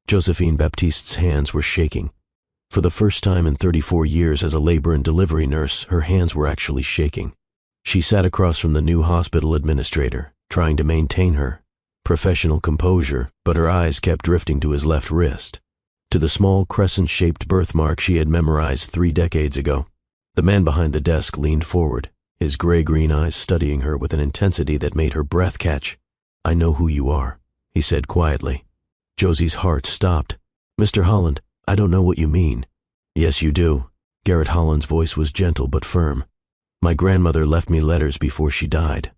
Josephine Baptiste's hands were shaking. For the first time in 34 years as a labor and delivery nurse, her hands were actually shaking. She sat across from the new hospital administrator, trying to maintain her professional composure, but her eyes kept drifting to his left wrist, to the small crescent-shaped birthmark she had memorized 3 decades ago. The man behind the desk leaned forward, his gray-green eyes studying her with an intensity that made her breath catch. "I know who you are," he said quietly. Josie's heart stopped. "Mr. Holland, I don't know what you mean." "Yes, you do." Garrett Holland's voice was gentle but firm. "My grandmother left me letters before she died.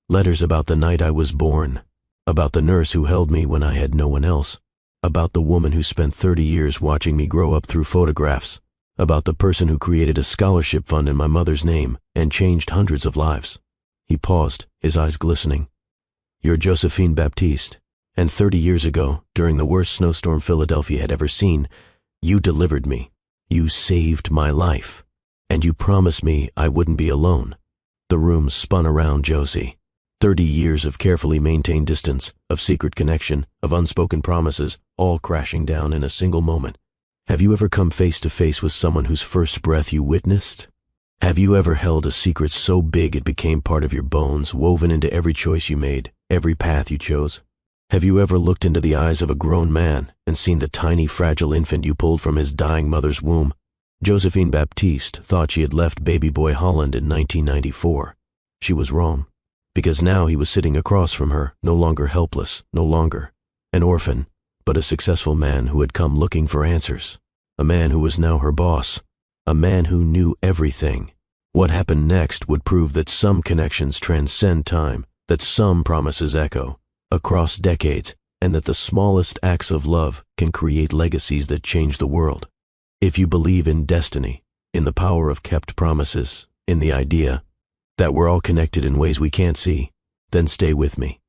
Letters about the night I was born, about the nurse who held me when I had no one else, about the woman who spent 30 years watching me grow up through photographs, about the person who created a scholarship fund in my mother's name and changed hundreds of lives." He paused, his eyes glistening. "You're Josephine Baptiste, and 30 years ago, during the worst snowstorm Philadelphia had ever seen, you delivered me. You saved my life. And you promised me I wouldn't be alone." The room spun around Josie. 30 years of carefully maintained distance, of secret connection, of unspoken promises, all crashing down in a single moment. Have you ever come face to face with someone whose first breath you witnessed? Have you ever held a secret so big it became part of your bones, woven into every choice you made, every path you chose? Have you ever looked into the eyes of a grown man and seen the tiny, fragile infant you pulled from his dying mother's womb? Josephine Baptiste thought she had left baby boy Holland in 1994. She was wrong, because now he was sitting across from her, no longer helpless, no longer an orphan, but a successful man who had come looking for answers. A man who was now her boss. A man who knew everything. What happened next would prove that some connections transcend time, that some promises echo across decades, and that the smallest acts of love can create legacies that change the world. If you believe in destiny, in the power of kept promises, in the idea that we're all connected in ways we can't see, then stay with me.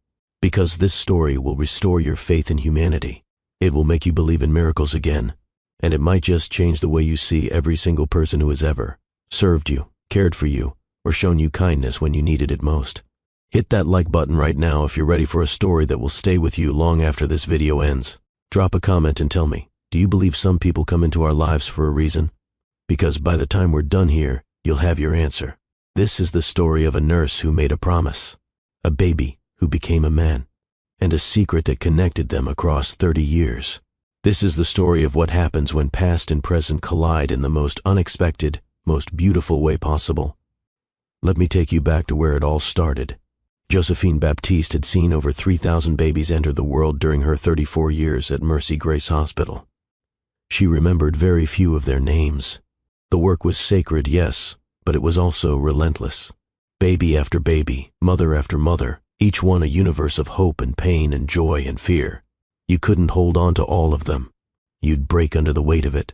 Because this story will restore your faith in humanity. It will make you believe in miracles again, and it might just change the way you see every single person who has ever served you, cared for you, or shown you kindness when you needed it most. Hit that like button right now if you're ready for a story that will stay with you long after this video ends. Drop a comment and tell me, do you believe some people come into our lives for a reason? Because by the time we're done here, you'll have your answer. This is the story of a nurse who made a promise, a baby who became a man, and a secret that connected them across 30 years. This is the story of what happens when past and present collide in the most unexpected, most beautiful way possible. Let me take you back to where it all started. Josephine Baptiste had seen over 3,000 babies enter the world during her 34 years at Mercy Grace Hospital. She remembered very few of their names. The work was sacred, yes, but it was also relentless. Baby after baby, mother after mother, each one a universe of hope and pain and joy and fear. You couldn't hold on to all of them. You'd break under the weight of it.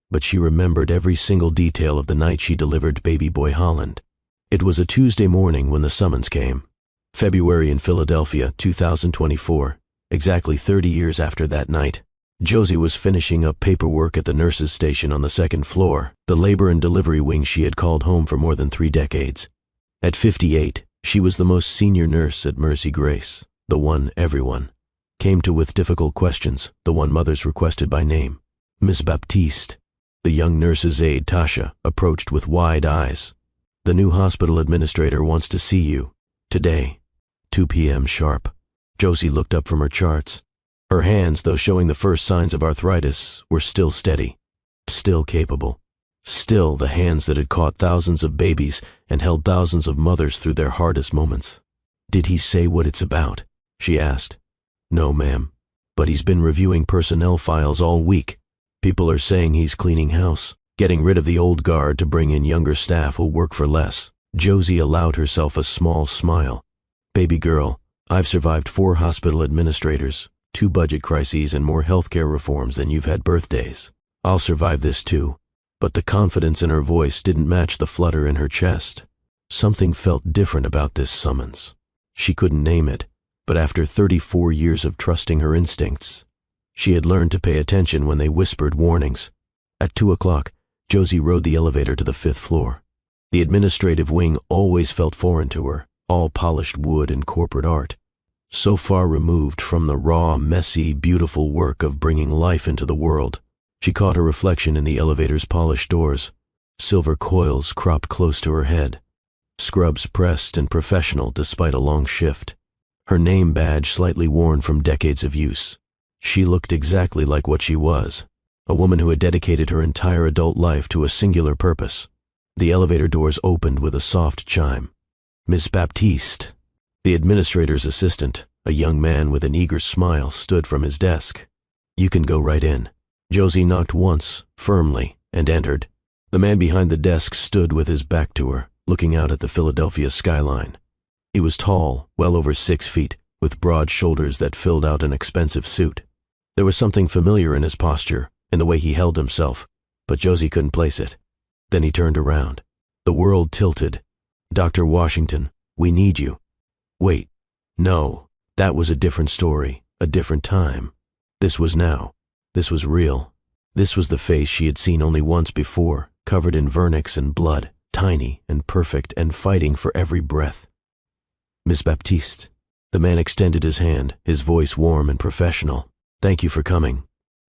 But she remembered every single detail of the night she delivered baby boy Holland. It was a Tuesday morning when the summons came. February in Philadelphia, 2024, exactly 30 years after that night. Josie was finishing up paperwork at the nurses' station on the 2nd floor, the labor and delivery wing she had called home for more than 3 decades. At 58, she was the most senior nurse at Mercy Grace, the one everyone came to with difficult questions, the one mothers requested by name. Miss Baptiste. The young nurse's aide, Tasha, approached with wide eyes. "The new hospital administrator wants to see you. Today, 2 p.m. sharp." Josie looked up from her charts. Her hands, though showing the first signs of arthritis, were still steady, still capable. Still the hands that had caught thousands of babies and held thousands of mothers through their hardest moments. "Did he say what it's about?" she asked. "No, ma'am. But he's been reviewing personnel files all week. People are saying he's cleaning house, getting rid of the old guard to bring in younger staff who'll work for less." Josie allowed herself a small smile. "Baby girl, I've survived 4 hospital administrators, 2 budget crises, and more healthcare reforms than you've had birthdays. I'll survive this too." But the confidence in her voice didn't match the flutter in her chest. Something felt different about this summons. She couldn't name it, but after 34 years of trusting her instincts, she had learned to pay attention when they whispered warnings. At 2 o'clock, Josie rode the elevator to the 5th floor. The administrative wing always felt foreign to her, all polished wood and corporate art. so far removed from the raw, messy, beautiful work of bringing life into the world. She caught her reflection in the elevator's polished doors, silver coils cropped close to her head, scrubs pressed and professional despite a long shift, her name badge slightly worn from decades of use. She looked exactly like what she was, a woman who had dedicated her entire adult life to a singular purpose. The elevator doors opened with a soft chime. Miss Baptiste. The administrator's assistant, a young man with an eager smile, stood from his desk. "You can go right in." Josie knocked once, firmly, and entered. The man behind the desk stood with his back to her, looking out at the Philadelphia skyline. He was tall, well over 6 feet, with broad shoulders that filled out an expensive suit. There was something familiar in his posture, in the way he held himself, but Josie couldn't place it. Then he turned around. The world tilted. "Dr. Washington, we need you." Wait, no, that was a different story, a different time. This was now. This was real. This was the face she had seen only once before, covered in vernix and blood, tiny and perfect and fighting for every breath. "Miss Baptiste." The man extended his hand, his voice warm and professional. "Thank you for coming.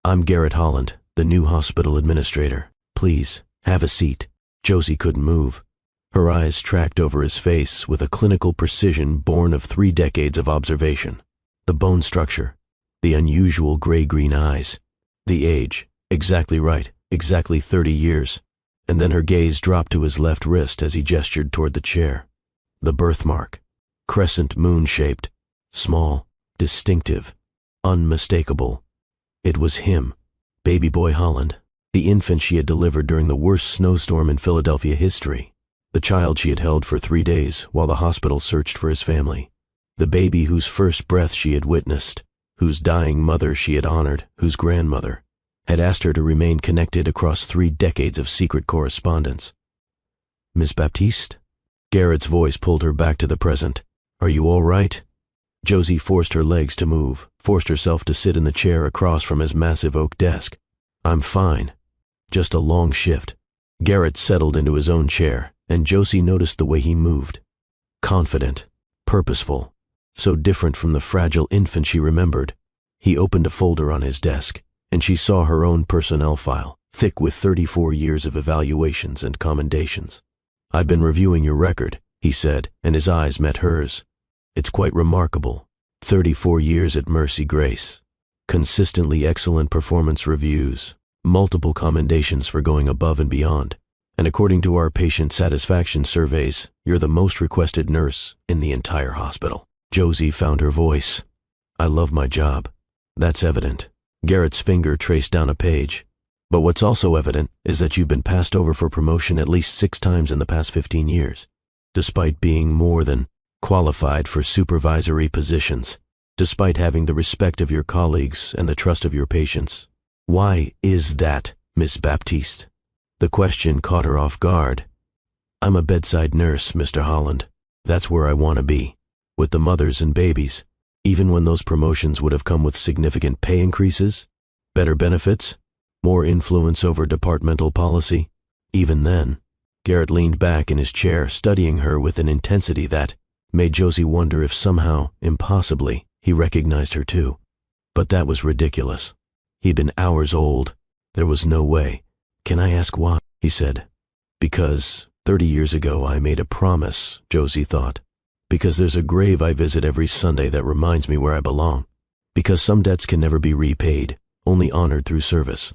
I'm Garrett Holland, the new hospital administrator. Please, have a seat." Josie couldn't move. Her eyes tracked over his face with a clinical precision born of 3 decades of observation. The bone structure, the unusual gray-green eyes, the age, exactly right, exactly 30 years. And then her gaze dropped to his left wrist as he gestured toward the chair. The birthmark, crescent moon-shaped, small, distinctive, unmistakable. It was him, baby boy Holland, the infant she had delivered during the worst snowstorm in Philadelphia history. The child she had held for 3 days while the hospital searched for his family. The baby whose first breath she had witnessed, whose dying mother she had honored, whose grandmother had asked her to remain connected across 3 decades of secret correspondence. "Miss Baptiste?" Garrett's voice pulled her back to the present. "Are you all right?" Josie forced her legs to move, forced herself to sit in the chair across from his massive oak desk. "I'm fine. Just a long shift." Garrett settled into his own chair, and Josie noticed the way he moved. Confident, purposeful, so different from the fragile infant she remembered. He opened a folder on his desk, and she saw her own personnel file, thick with 34 years of evaluations and commendations. "I've been reviewing your record," he said, and his eyes met hers. "It's quite remarkable. 34 years at Mercy Grace. Consistently excellent performance reviews, multiple commendations for going above and beyond. And according to our patient satisfaction surveys, you're the most requested nurse in the entire hospital." Josie found her voice. "I love my job. That's evident." Garrett's finger traced down a page. "But what's also evident is that you've been passed over for promotion at least 6 times in the past 15 years, despite being more than qualified for supervisory positions, despite having the respect of your colleagues and the trust of your patients. Why is that, Miss Baptiste?" The question caught her off guard. "I'm a bedside nurse, Mr. Holland. That's where I want to be, with the mothers and babies, even when those promotions would have come with significant pay increases, better benefits, more influence over departmental policy. Even then." Garrett leaned back in his chair, studying her with an intensity that made Josie wonder if somehow, impossibly, he recognized her too. But that was ridiculous. He'd been hours old. There was no way. "Can I ask why?" he said. "Because 30 years ago I made a promise," Josie thought. "Because there's a grave I visit every Sunday that reminds me where I belong. Because some debts can never be repaid, only honored through service.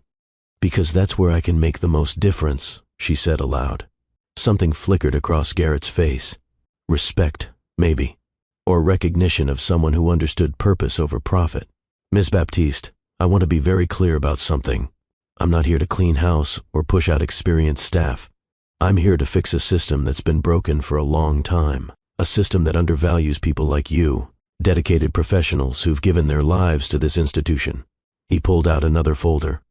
Because that's where I can make the most difference," she said aloud. Something flickered across Garrett's face. Respect, maybe. Or recognition of someone who understood purpose over profit. "Miss Baptiste, I want to be very clear about something. I'm not here to clean house or push out experienced staff. I'm here to fix a system that's been broken for a long time. A system that undervalues people like you, dedicated professionals who've given their lives to this institution." He pulled out another folder.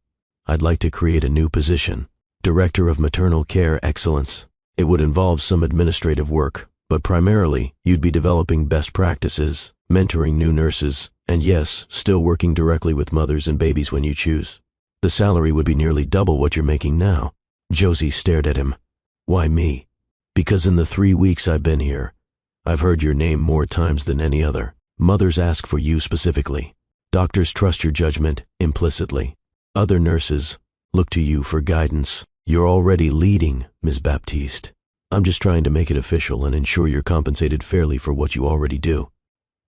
"I'd like to create a new position, Director of Maternal Care Excellence. It would involve some administrative work, but primarily you'd be developing best practices, mentoring new nurses, and yes, still working directly with mothers and babies when you choose. The salary would be nearly double what you're making now." Josie stared at him. "Why me?" "Because in the 3 weeks I've been here, I've heard your name more times than any other. Mothers ask for you specifically. Doctors trust your judgment implicitly. Other nurses look to you for guidance. You're already leading, Ms. Baptiste. I'm just trying to make it official and ensure you're compensated fairly for what you already do.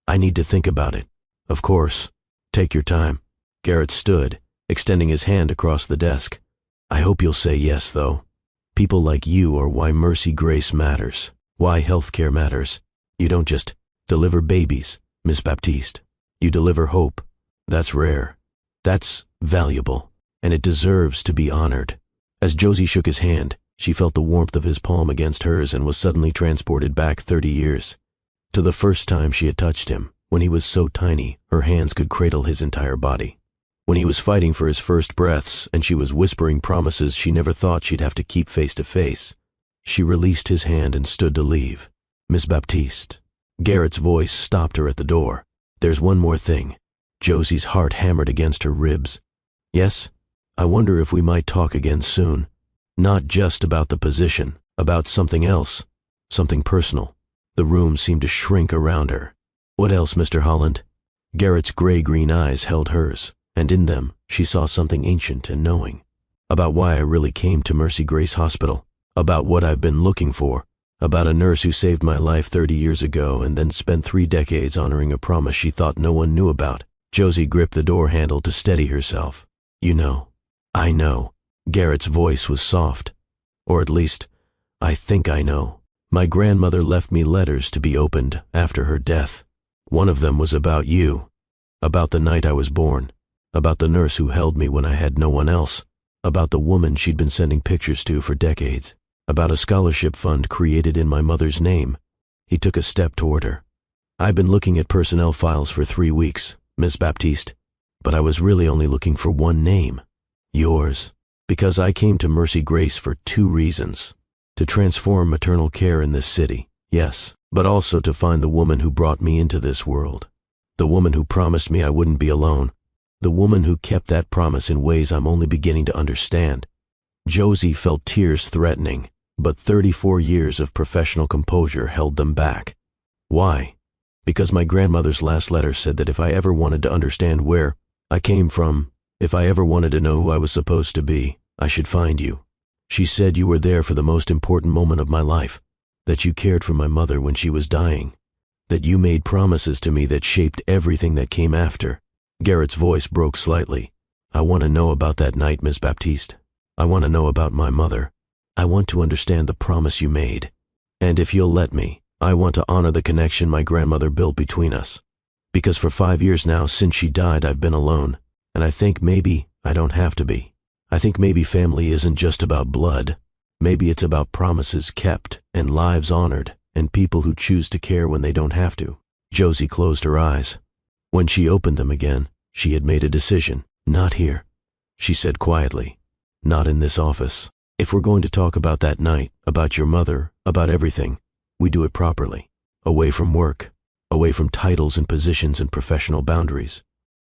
I need to think about it. Of course. Take your time. Garrett stood, extending his hand across the desk. I hope you'll say yes, though. People like you are why Mercy Grace matters, why healthcare matters. You don't just deliver babies, Ms. Baptiste. You deliver hope. That's rare. That's valuable, and it deserves to be honored. As Josie shook his hand, she felt the warmth of his palm against hers and was suddenly transported back 30 years. To the first time she had touched him, when he was so tiny, her hands could cradle his entire body. When he was fighting for his first breaths and she was whispering promises she never thought she'd have to keep face to face. She released his hand and stood to leave. Miss Baptiste. Garrett's voice stopped her at the door. There's one more thing. Josie's heart hammered against her ribs. Yes? I wonder if we might talk again soon. Not just about the position, about something else, something personal. The room seemed to shrink around her. What else, Mr. Holland? Garrett's gray-green eyes held hers, and in them she saw something ancient and knowing. About why I really came to Mercy Grace Hospital, about what I've been looking for, about a nurse who saved my life 30 years ago and then spent 3 decades honoring a promise she thought no one knew about. Josie gripped the door handle to steady herself. You know. I know. Garrett's voice was soft. Or at least, I think I know. My grandmother left me letters to be opened after her death. One of them was about you, about the night I was born, about the nurse who held me when I had no one else, about the woman she'd been sending pictures to for decades, about a scholarship fund created in my mother's name. He took a step toward her. I've been looking at personnel files for 3 weeks, Miss Baptiste, but I was really only looking for one name. Yours. Because I came to Mercy Grace for 2 reasons. To transform maternal care in this city, yes, but also to find the woman who brought me into this world. The woman who promised me I wouldn't be alone. The woman who kept that promise in ways I'm only beginning to understand. Josie felt tears threatening, but 34 years of professional composure held them back. Why? Because my grandmother's last letter said that if I ever wanted to understand where I came from, if I ever wanted to know who I was supposed to be, I should find you. She said you were there for the most important moment of my life, that you cared for my mother when she was dying, that you made promises to me that shaped everything that came after. Garrett's voice broke slightly. I want to know about that night, Miss Baptiste. I want to know about my mother. I want to understand the promise you made. And if you'll let me, I want to honor the connection my grandmother built between us. Because for 5 years now since she died, I've been alone, and I think maybe I don't have to be. I think maybe family isn't just about blood. Maybe it's about promises kept and lives honored and people who choose to care when they don't have to. Josie closed her eyes. When she opened them again, she had made a decision. Not here, she said quietly. Not in this office. If we're going to talk about that night, about your mother, about everything, we do it properly. Away from work, away from titles and positions and professional boundaries.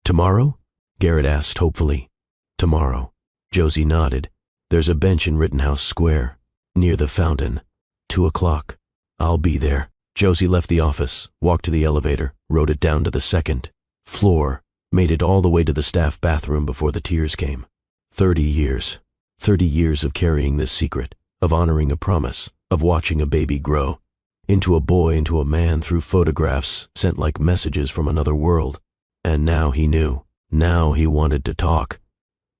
Tomorrow? Garrett asked hopefully. Tomorrow. Josie nodded. There's a bench in Rittenhouse Square, near the fountain. 2 o'clock. I'll be there. Josie left the office, walked to the elevator, rode it down to the 2nd floor, made it all the way to the staff bathroom before the tears came. 30 years. 30 years of carrying this secret, of honoring a promise, of watching a baby grow. Into a boy, into a man through photographs sent like messages from another world. And now he knew. Now he wanted to talk.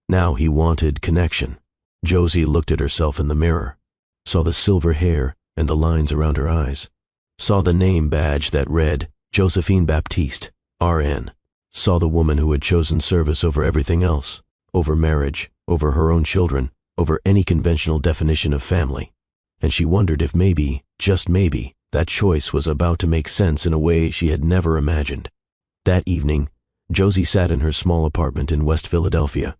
Now he wanted connection. Josie looked at herself in the mirror, saw the silver hair and the lines around her eyes, saw the name badge that read Josephine Baptiste, RN, saw the woman who had chosen service over everything else, over marriage, over her own children, over any conventional definition of family. And she wondered if maybe, just maybe, that choice was about to make sense in a way she had never imagined. That evening, Josie sat in her small apartment in West Philadelphia.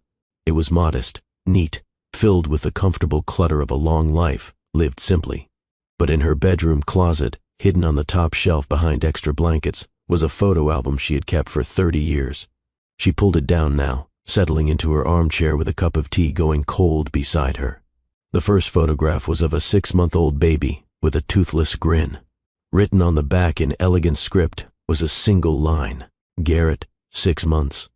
It was modest, neat, filled with the comfortable clutter of a long life, lived simply. But in her bedroom closet, hidden on the top shelf behind extra blankets, was a photo album she had kept for 30 years. She pulled it down now, settling into her armchair with a cup of tea going cold beside her. The first photograph was of a 6-month-old baby with a toothless grin. Written on the back in elegant script was a single line. Garrett, 6 months.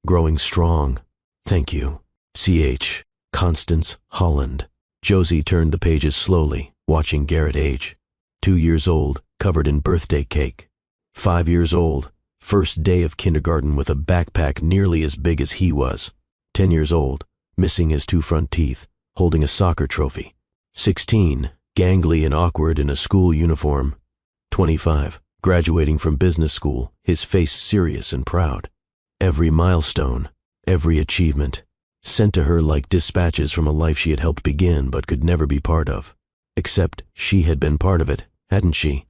Growing strong. Thank you. CH. Constance Holland. Josie turned the pages slowly, watching Garrett age. 2 years old, covered in birthday cake. 5 years old, first day of kindergarten with a backpack nearly as big as he was. 10 years old, missing his 2 front teeth, holding a soccer trophy. 16, gangly and awkward in a school uniform. 25, graduating from business school, his face serious and proud. Every milestone, every achievement, sent to her like dispatches from a life she had helped begin but could never be part of. Except she had been part of it, hadn't she?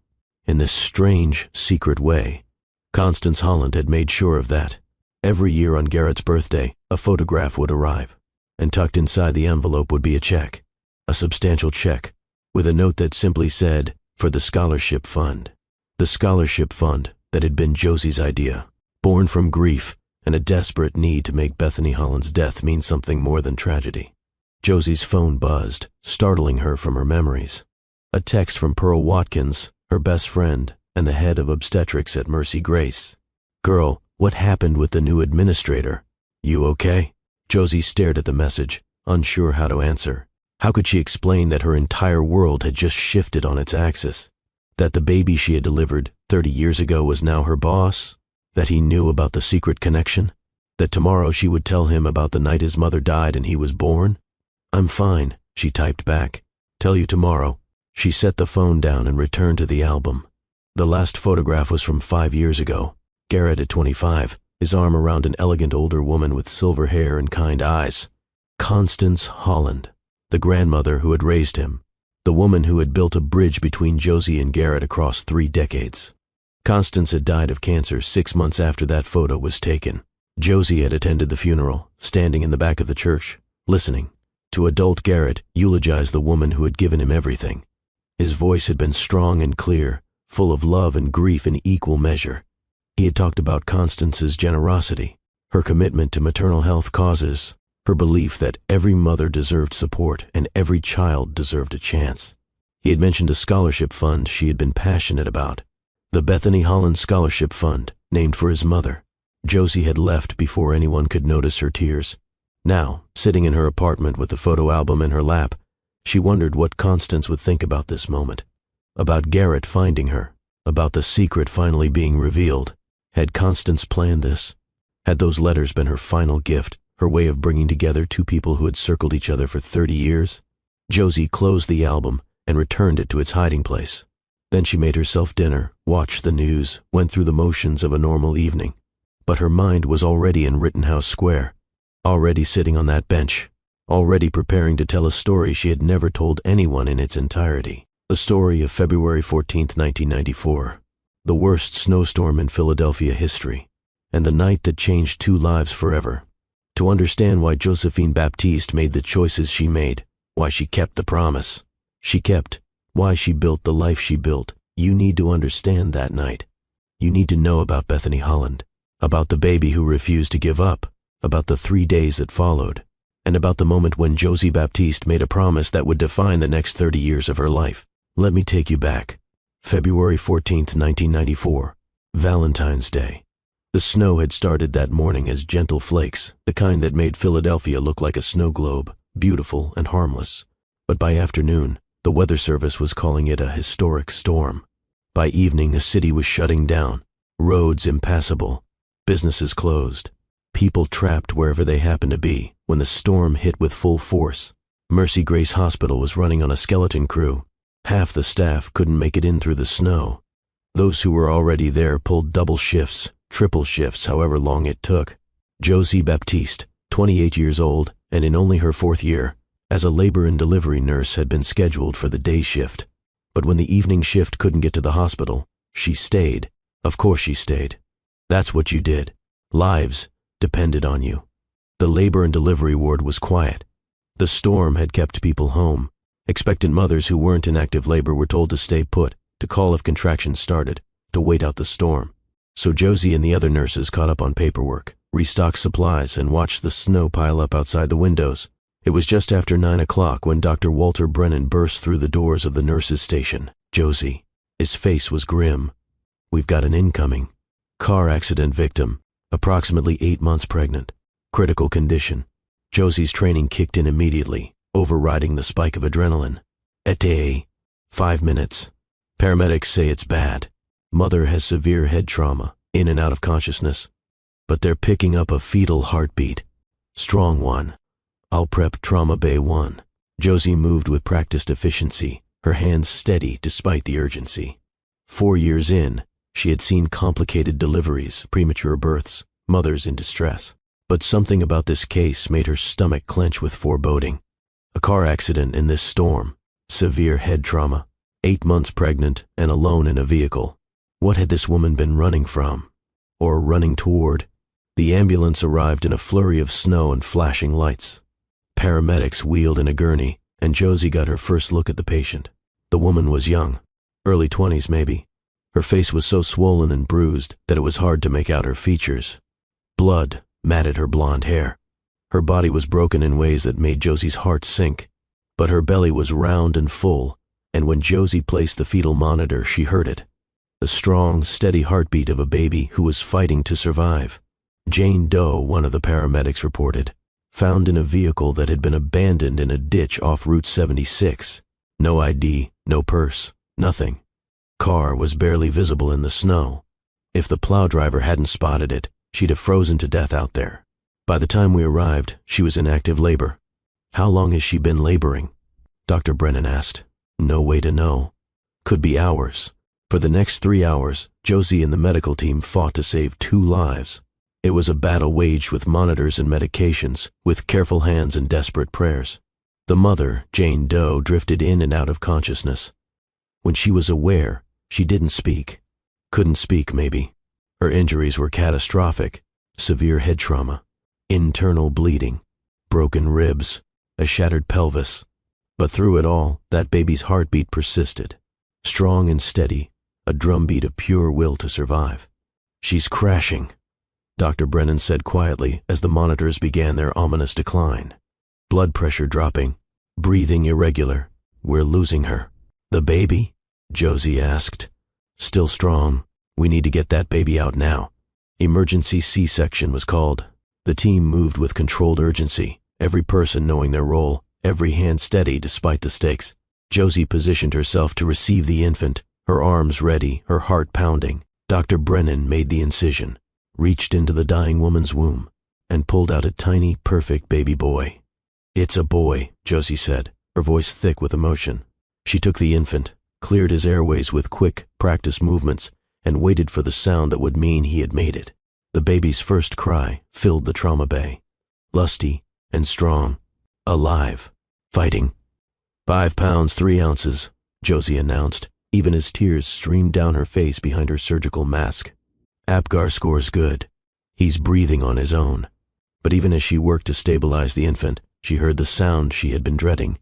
In this strange, secret way. Constance Holland had made sure of that. Every year on Garrett's birthday, a photograph would arrive, and tucked inside the envelope would be a check. A substantial check, with a note that simply said, "For the scholarship fund." The scholarship fund that had been Josie's idea, born from grief and a desperate need to make Bethany Holland's death mean something more than tragedy. Josie's phone buzzed, startling her from her memories. A text from Pearl Watkins, her best friend and the head of obstetrics at Mercy Grace. "Girl, what happened with the new administrator? You okay?" Josie stared at the message, unsure how to answer. How could she explain that her entire world had just shifted on its axis? That the baby she had delivered 30 years ago was now her boss? That he knew about the secret connection? That tomorrow she would tell him about the night his mother died and he was born? "I'm fine," she typed back. "Tell you tomorrow." She set the phone down and returned to the album. The last photograph was from 5 years ago. Garrett at 25, his arm around an elegant older woman with silver hair and kind eyes. Constance Holland, the grandmother who had raised him, the woman who had built a bridge between Josie and Garrett across 3 decades. Constance had died of cancer 6 months after that photo was taken. Josie had attended the funeral, standing in the back of the church, listening to adult Garrett eulogize the woman who had given him everything. His voice had been strong and clear, full of love and grief in equal measure. He had talked about Constance's generosity, her commitment to maternal health causes, her belief that every mother deserved support and every child deserved a chance. He had mentioned a scholarship fund she had been passionate about, the Bethany Holland Scholarship Fund, named for his mother. Josie had left before anyone could notice her tears. Now, sitting in her apartment with the photo album in her lap, she wondered what Constance would think about this moment, about Garrett finding her, about the secret finally being revealed. Had Constance planned this? Had those letters been her final gift, her way of bringing together 2 people who had circled each other for 30 years? Josie closed the album and returned it to its hiding place. Then she made herself dinner, watched the news, went through the motions of a normal evening. But her mind was already in Rittenhouse Square, already sitting on that bench, already preparing to tell a story she had never told anyone in its entirety. The story of February 14th, 1994, the worst snowstorm in Philadelphia history, and the night that changed 2 lives forever. To understand why Josephine Baptiste made the choices she made, why she kept the promise she kept, why she built the life she built, you need to understand that night. You need to know about Bethany Holland, about the baby who refused to give up, about the 3 days that followed, and about the moment when Josie Baptiste made a promise that would define the next 30 years of her life. Let me take you back. February 14th, 1994, Valentine's Day. The snow had started that morning as gentle flakes, the kind that made Philadelphia look like a snow globe, beautiful and harmless. But by afternoon, the Weather Service was calling it a historic storm. By evening, the city was shutting down, roads impassable, businesses closed, people trapped wherever they happened to be. When the storm hit with full force, Mercy Grace Hospital was running on a skeleton crew. Half the staff couldn't make it in through the snow. Those who were already there pulled double shifts, triple shifts, however long it took. Josie Baptiste, 28 years old and in only her 4th year, as a labor and delivery nurse, had been scheduled for the day shift. But when the evening shift couldn't get to the hospital, she stayed. Of course she stayed. That's what you did. Lives depended on you. The labor and delivery ward was quiet. The storm had kept people home. Expectant mothers who weren't in active labor were told to stay put, to call if contractions started, to wait out the storm. So Josie and the other nurses caught up on paperwork, restocked supplies, and watched the snow pile up outside the windows. It was just after 9 o'clock when Dr. Walter Brennan burst through the doors of the nurses' station. "Josie." His face was grim. "We've got an incoming," Car accident victim, approximately 8 months pregnant, critical condition. Josie's training kicked in immediately, overriding the spike of adrenaline. Ete, 5 minutes. Paramedics say it's bad. Mother has severe head trauma, in and out of consciousness. But they're picking up a fetal heartbeat. Strong one. I'll prep trauma bay 1. Josie moved with practiced efficiency, her hands steady despite the urgency. 4 years in, she had seen complicated deliveries, premature births, mothers in distress. But something about this case made her stomach clench with foreboding. A car accident in this storm, severe head trauma, 8 months pregnant and alone in a vehicle. What had this woman been running from? Or running toward? The ambulance arrived in a flurry of snow and flashing lights. Paramedics wheeled in a gurney, and Josie got her first look at the patient. The woman was young, early 20s maybe. Her face was so swollen and bruised that it was hard to make out her features. Blood matted her blonde hair. Her body was broken in ways that made Josie's heart sink, but her belly was round and full, and when Josie placed the fetal monitor, she heard it. The strong, steady heartbeat of a baby who was fighting to survive. Jane Doe, one of the paramedics reported, found in a vehicle that had been abandoned in a ditch off Route 76. No ID, no purse, nothing. Car was barely visible in the snow. If the plow driver hadn't spotted it, she'd have frozen to death out there. By the time we arrived, she was in active labor. How long has she been laboring? Dr. Brennan asked. No way to know. Could be hours. For the next 3 hours, Josie and the medical team fought to save 2 lives. It was a battle waged with monitors and medications, with careful hands and desperate prayers. The mother, Jane Doe, drifted in and out of consciousness. When she was aware, she didn't speak. Couldn't speak, maybe. Her injuries were catastrophic. Severe head trauma, internal bleeding, broken ribs, a shattered pelvis. But through it all, that baby's heartbeat persisted. Strong and steady, a drumbeat of pure will to survive. She's crashing, Dr. Brennan said quietly as the monitors began their ominous decline. Blood pressure dropping, breathing irregular. We're losing her. The baby? Josie asked. Still strong. We need to get that baby out now. Emergency C-section was called. The team moved with controlled urgency, every person knowing their role, every hand steady despite the stakes. Josie positioned herself to receive the infant, her arms ready, her heart pounding. Dr. Brennan made the incision, reached into the dying woman's womb, and pulled out a tiny, perfect baby boy. It's a boy, Josie said, her voice thick with emotion. She took the infant, cleared his airways with quick, practiced movements, and waited for the sound that would mean he had made it. The baby's first cry filled the trauma bay. Lusty and strong, alive, fighting. 5 pounds, 3 ounces, Josie announced, even as tears streamed down her face behind her surgical mask. Apgar scores good. He's breathing on his own. But even as she worked to stabilize the infant, she heard the sound she had been dreading.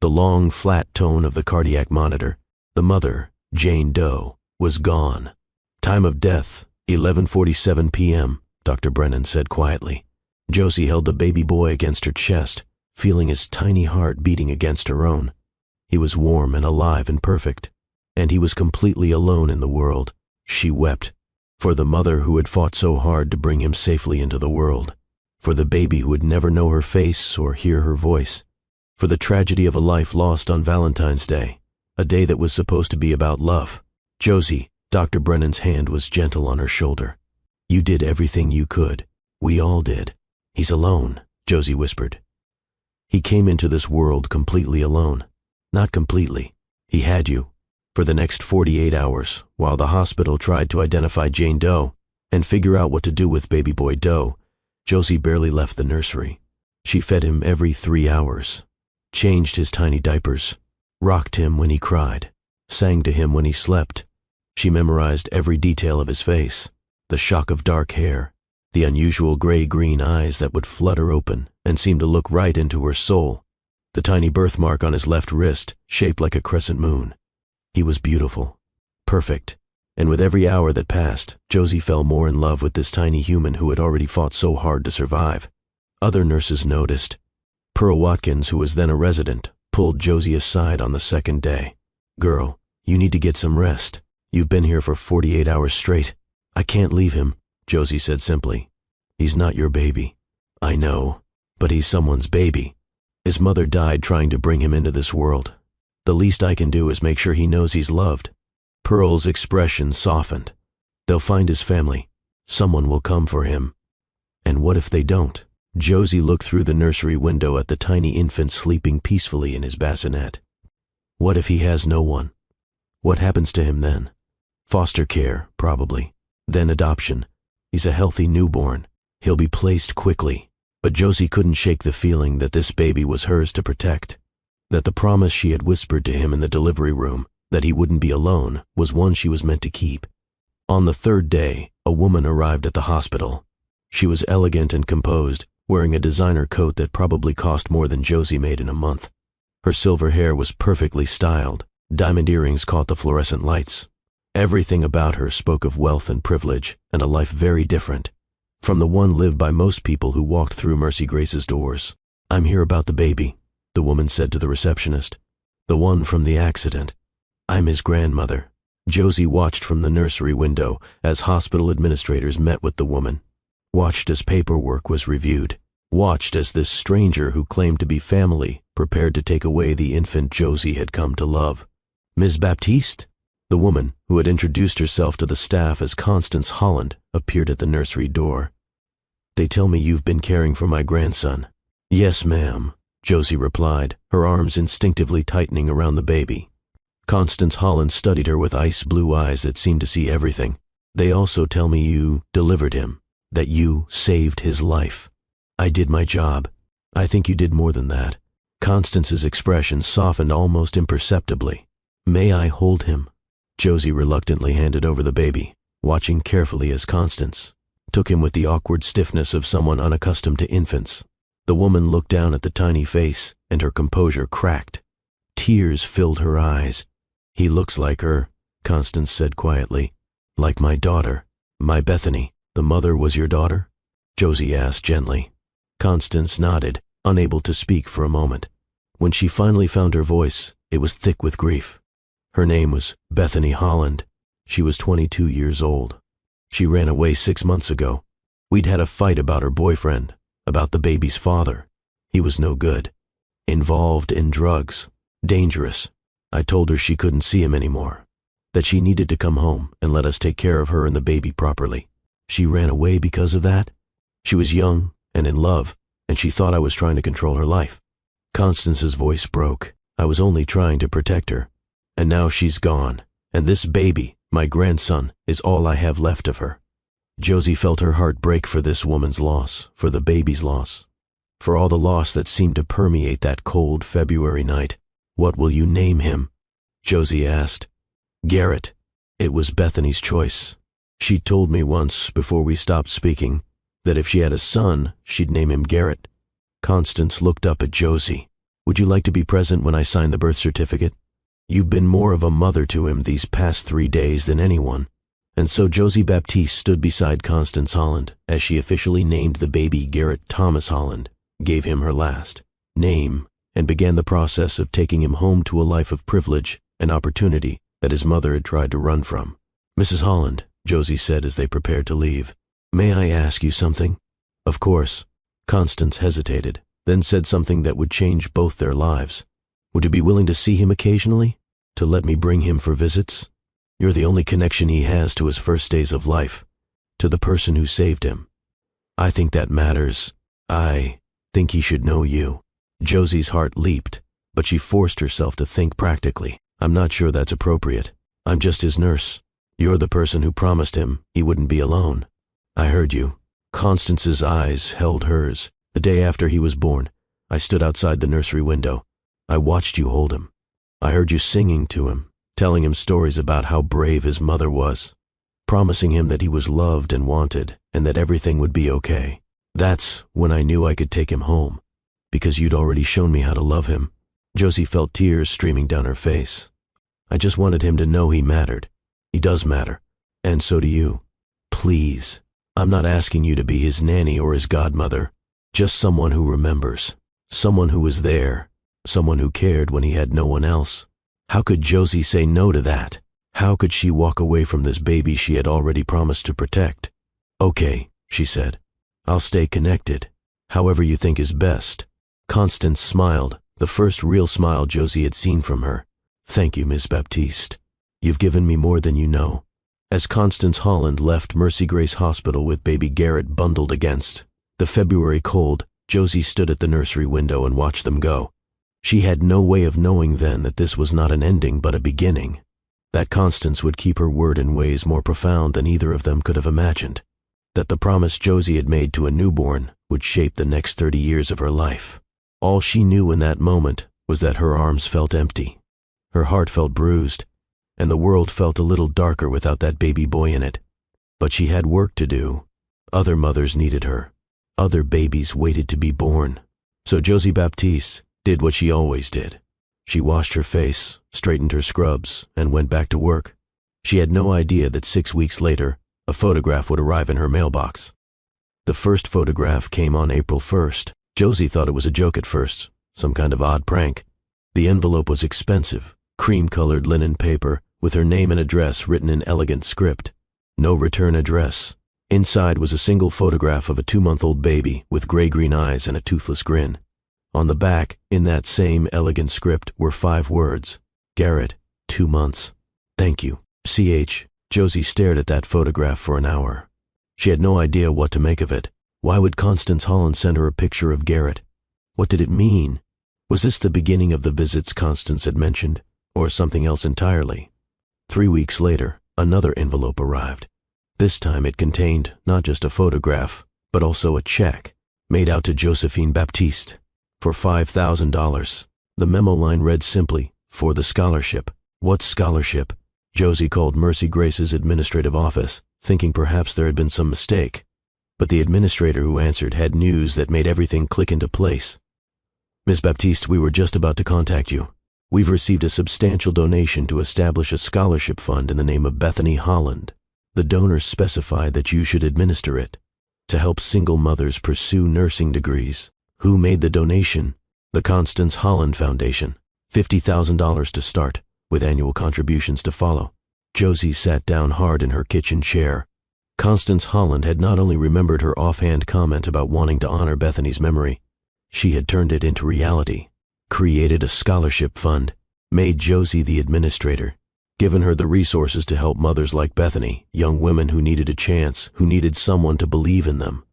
The long, flat tone of the cardiac monitor. The mother, Jane Doe, was gone. Time of death, 11:47 p.m., Dr. Brennan said quietly. Josie held the baby boy against her chest, feeling his tiny heart beating against her own. He was warm and alive and perfect, and he was completely alone in the world. She wept, for the mother who had fought so hard to bring him safely into the world, for the baby who would never know her face or hear her voice, for the tragedy of a life lost on Valentine's Day, a day that was supposed to be about love. Josie, Dr. Brennan's hand was gentle on her shoulder. You did everything you could. We all did. He's alone, Josie whispered. He came into this world completely alone. Not completely. He had you. For the next 48 hours, while the hospital tried to identify Jane Doe and figure out what to do with baby boy Doe, Josie barely left the nursery. She fed him every 3 hours, changed his tiny diapers, rocked him when he cried, sang to him when he slept. She memorized every detail of his face, the shock of dark hair, the unusual gray-green eyes that would flutter open and seem to look right into her soul, the tiny birthmark on his left wrist shaped like a crescent moon. He was beautiful, perfect, and with every hour that passed, Josie fell more in love with this tiny human who had already fought so hard to survive. Other nurses noticed. Pearl Watkins, who was then a resident, pulled Josie aside on the second day. Girl, you need to get some rest. You've been here for 48 hours straight. "I can't leave him," Josie said simply. "He's not your baby." "I know, but he's someone's baby. His mother died trying to bring him into this world. The least I can do is make sure he knows he's loved." Pearl's expression softened. "They'll find his family. Someone will come for him." "And what if they don't?" Josie looked through the nursery window at the tiny infant sleeping peacefully in his bassinet. "What if he has no one? What happens to him then?" "Foster care, probably. Then adoption. He's a healthy newborn. He'll be placed quickly." But Josie couldn't shake the feeling that this baby was hers to protect, that the promise she had whispered to him in the delivery room, that he wouldn't be alone, was one she was meant to keep. On the third day, a woman arrived at the hospital. She was elegant and composed, wearing a designer coat that probably cost more than Josie made in a month. Her silver hair was perfectly styled. Diamond earrings caught the fluorescent lights. Everything about her spoke of wealth and privilege, and a life very different from the one lived by most people who walked through Mercy Grace's doors. "I'm here about the baby," the woman said to the receptionist. "The one from the accident. I'm his grandmother." Josie watched from the nursery window as hospital administrators met with the woman, watched as paperwork was reviewed, watched as this stranger who claimed to be family prepared to take away the infant Josie had come to love. "Ms. Baptiste?" The woman, who had introduced herself to the staff as Constance Holland, appeared at the nursery door. "They tell me you've been caring for my grandson." "Yes, ma'am," Josie replied, her arms instinctively tightening around the baby. Constance Holland studied her with ice-blue eyes that seemed to see everything. "They also tell me you delivered him, that you saved his life." "I did my job. I think you did more than that." Constance's expression softened almost imperceptibly. "May I hold him?" Josie reluctantly handed over the baby, watching carefully as Constance took him with the awkward stiffness of someone unaccustomed to infants. The woman looked down at the tiny face, and her composure cracked. Tears filled her eyes. "He looks like her," Constance said quietly. "Like my daughter. My Bethany. The mother was your daughter?" Josie asked gently. Constance nodded, unable to speak for a moment. When she finally found her voice, it was thick with grief. Her name was Bethany Holland. She was 22 years old. She ran away 6 months ago. We'd had a fight about her boyfriend, about the baby's father. He was no good. Involved in drugs. Dangerous. I told her she couldn't see him anymore, that she needed to come home and let us take care of her and the baby properly. She ran away because of that? She was young and in love, and she thought I was trying to control her life. Constance's voice broke. I was only trying to protect her. And now she's gone, and this baby, my grandson, is all I have left of her. Josie felt her heart break for this woman's loss, for the baby's loss, for all the loss that seemed to permeate that cold February night. "What will you name him?" Josie asked. "Garrett." It was Bethany's choice. She told me once, before we stopped speaking, that if she had a son, she'd name him Garrett. Constance looked up at Josie. "Would you like to be present when I sign the birth certificate? You've been more of a mother to him these past 3 days than anyone." And so Josie Baptiste stood beside Constance Holland as she officially named the baby Garrett Thomas Holland, gave him her last name, and began the process of taking him home to a life of privilege and opportunity that his mother had tried to run from. "Mrs. Holland," Josie said as they prepared to leave, "may I ask you something?" "Of course." Constance hesitated, then said something that would change both their lives. "Would you be willing to see him occasionally? To let me bring him for visits? You're the only connection he has to his first days of life, to the person who saved him. I think that matters. I think he should know you." Josie's heart leaped, but she forced herself to think practically. "I'm not sure that's appropriate. I'm just his nurse. You're the person who promised him he wouldn't be alone." "I heard you." Constance's eyes held hers. "The day after he was born, I stood outside the nursery window. I watched you hold him. I heard you singing to him, telling him stories about how brave his mother was, promising him that he was loved and wanted, and that everything would be okay. That's when I knew I could take him home, because you'd already shown me how to love him." Josie felt tears streaming down her face. "I just wanted him to know he mattered. He does matter, and so do you. Please, I'm not asking you to be his nanny or his godmother, just someone who remembers, someone who was there, someone who cared when he had no one else." How could Josie say no to that? How could she walk away from this baby she had already promised to protect? "Okay," she said. "I'll stay connected. However you think is best." Constance smiled, the first real smile Josie had seen from her. "Thank you, Ms. Baptiste. You've given me more than you know." As Constance Holland left Mercy Grace Hospital with baby Garrett bundled against the February cold, Josie stood at the nursery window and watched them go. She had no way of knowing then that this was not an ending but a beginning, that Constance would keep her word in ways more profound than either of them could have imagined, that the promise Josie had made to a newborn would shape the next 30 years of her life. All she knew in that moment was that her arms felt empty, her heart felt bruised, and the world felt a little darker without that baby boy in it. But she had work to do. Other mothers needed her. Other babies waited to be born. So Josie Baptiste did what she always did. She washed her face, straightened her scrubs, and went back to work. She had no idea that 6 weeks later, a photograph would arrive in her mailbox. The first photograph came on April 1st. Josie thought it was a joke at first, some kind of odd prank. The envelope was expensive, cream-colored linen paper with her name and address written in elegant script. No return address. Inside was a single photograph of a 2-month-old baby with gray-green eyes and a toothless grin. On the back, in that same elegant script, were 5 words. Garrett, 2 months. Thank you. CH. Josie stared at that photograph for an hour. She had no idea what to make of it. Why would Constance Holland send her a picture of Garrett? What did it mean? Was this the beginning of the visits Constance had mentioned, or something else entirely? 3 weeks later, another envelope arrived. This time it contained not just a photograph, but also a check, made out to Josephine Baptiste, for $5,000. The memo line read simply, "For the scholarship." What scholarship? Josie called Mercy Grace's administrative office, thinking perhaps there had been some mistake. But the administrator who answered had news that made everything click into place. "Ms. Baptiste, we were just about to contact you. We've received a substantial donation to establish a scholarship fund in the name of Bethany Holland. The donors specify that you should administer it, to help single mothers pursue nursing degrees." Who made the donation? The Constance Holland Foundation. $50,000 to start, with annual contributions to follow. Josie sat down hard in her kitchen chair. Constance Holland had not only remembered her offhand comment about wanting to honor Bethany's memory, she had turned it into reality, created a scholarship fund, made Josie the administrator, given her the resources to help mothers like Bethany, young women who needed a chance, who needed someone to believe in them.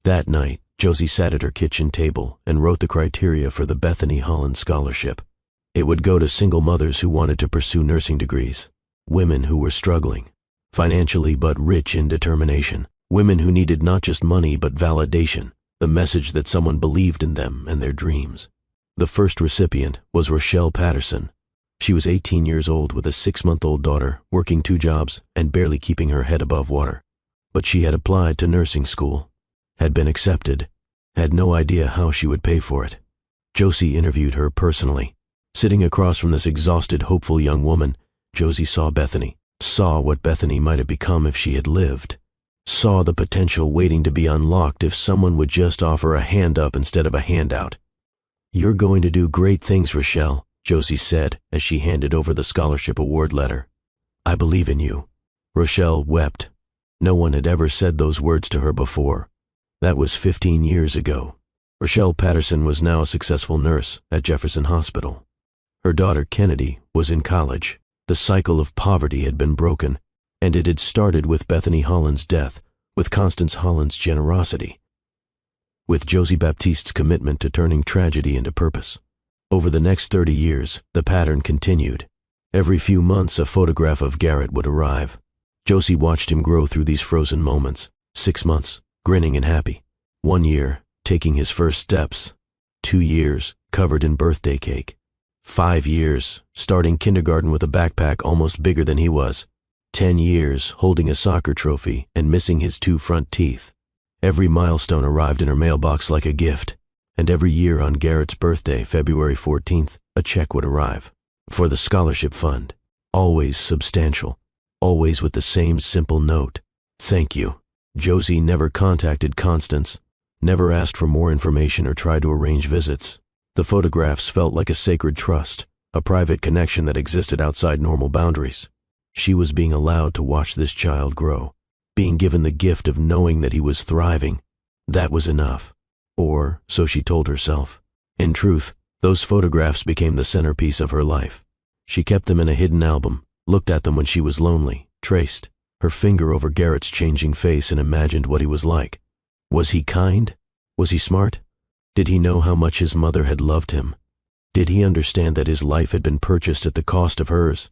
That night, Josie sat at her kitchen table and wrote the criteria for the Bethany Holland Scholarship. It would go to single mothers who wanted to pursue nursing degrees, women who were struggling, financially but rich in determination, women who needed not just money but validation, the message that someone believed in them and their dreams. The first recipient was Rochelle Patterson. She was 18 years old with a 6-month-old daughter, working 2 jobs and barely keeping her head above water. But she had applied to nursing school, had been accepted, had no idea how she would pay for it. Josie interviewed her personally. Sitting across from this exhausted, hopeful young woman, Josie saw Bethany, saw what Bethany might have become if she had lived, saw the potential waiting to be unlocked if someone would just offer a hand up instead of a handout. "You're going to do great things, Rochelle," Josie said as she handed over the scholarship award letter. "I believe in you." Rochelle wept. No one had ever said those words to her before. That was 15 years ago. Rochelle Patterson was now a successful nurse at Jefferson Hospital. Her daughter Kennedy was in college. The cycle of poverty had been broken, and it had started with Bethany Holland's death, with Constance Holland's generosity, with Josie Baptiste's commitment to turning tragedy into purpose. Over the next 30 years, the pattern continued. Every few months, a photograph of Garrett would arrive. Josie watched him grow through these frozen moments. 6 months, grinning and happy. 1 year, taking his first steps. 2 years, covered in birthday cake. 5 years, starting kindergarten with a backpack almost bigger than he was. 10 years, holding a soccer trophy and missing his 2 front teeth. Every milestone arrived in her mailbox like a gift, and every year on Garrett's birthday, February 14th, a check would arrive. For the scholarship fund. Always substantial, always with the same simple note. "Thank you." Josie never contacted Constance, never asked for more information or tried to arrange visits. The photographs felt like a sacred trust, a private connection that existed outside normal boundaries. She was being allowed to watch this child grow, being given the gift of knowing that he was thriving. That was enough. Or, so she told herself. In truth, those photographs became the centerpiece of her life. She kept them in a hidden album, looked at them when she was lonely, traced her finger over Garrett's changing face and imagined what he was like. Was he kind? Was he smart? Did he know how much his mother had loved him? Did he understand that his life had been purchased at the cost of hers?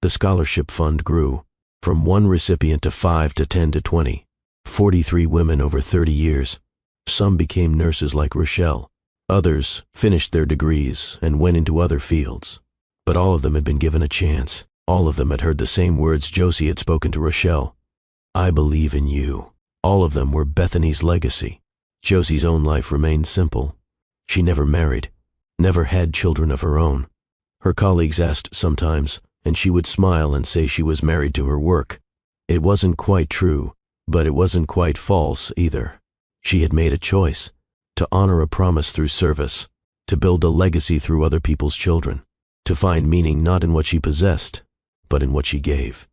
The scholarship fund grew, from 1 recipient to 5 to 10 to 20, 43 women over 30 years. Some became nurses like Rochelle. Others finished their degrees and went into other fields. But all of them had been given a chance. All of them had heard the same words Josie had spoken to Rochelle. I believe in you. All of them were Bethany's legacy. Josie's own life remained simple. She never married, never had children of her own. Her colleagues asked sometimes, and she would smile and say she was married to her work. It wasn't quite true, but it wasn't quite false either. She had made a choice, to honor a promise through service, to build a legacy through other people's children, to find meaning not in what she possessed, but in what she gave.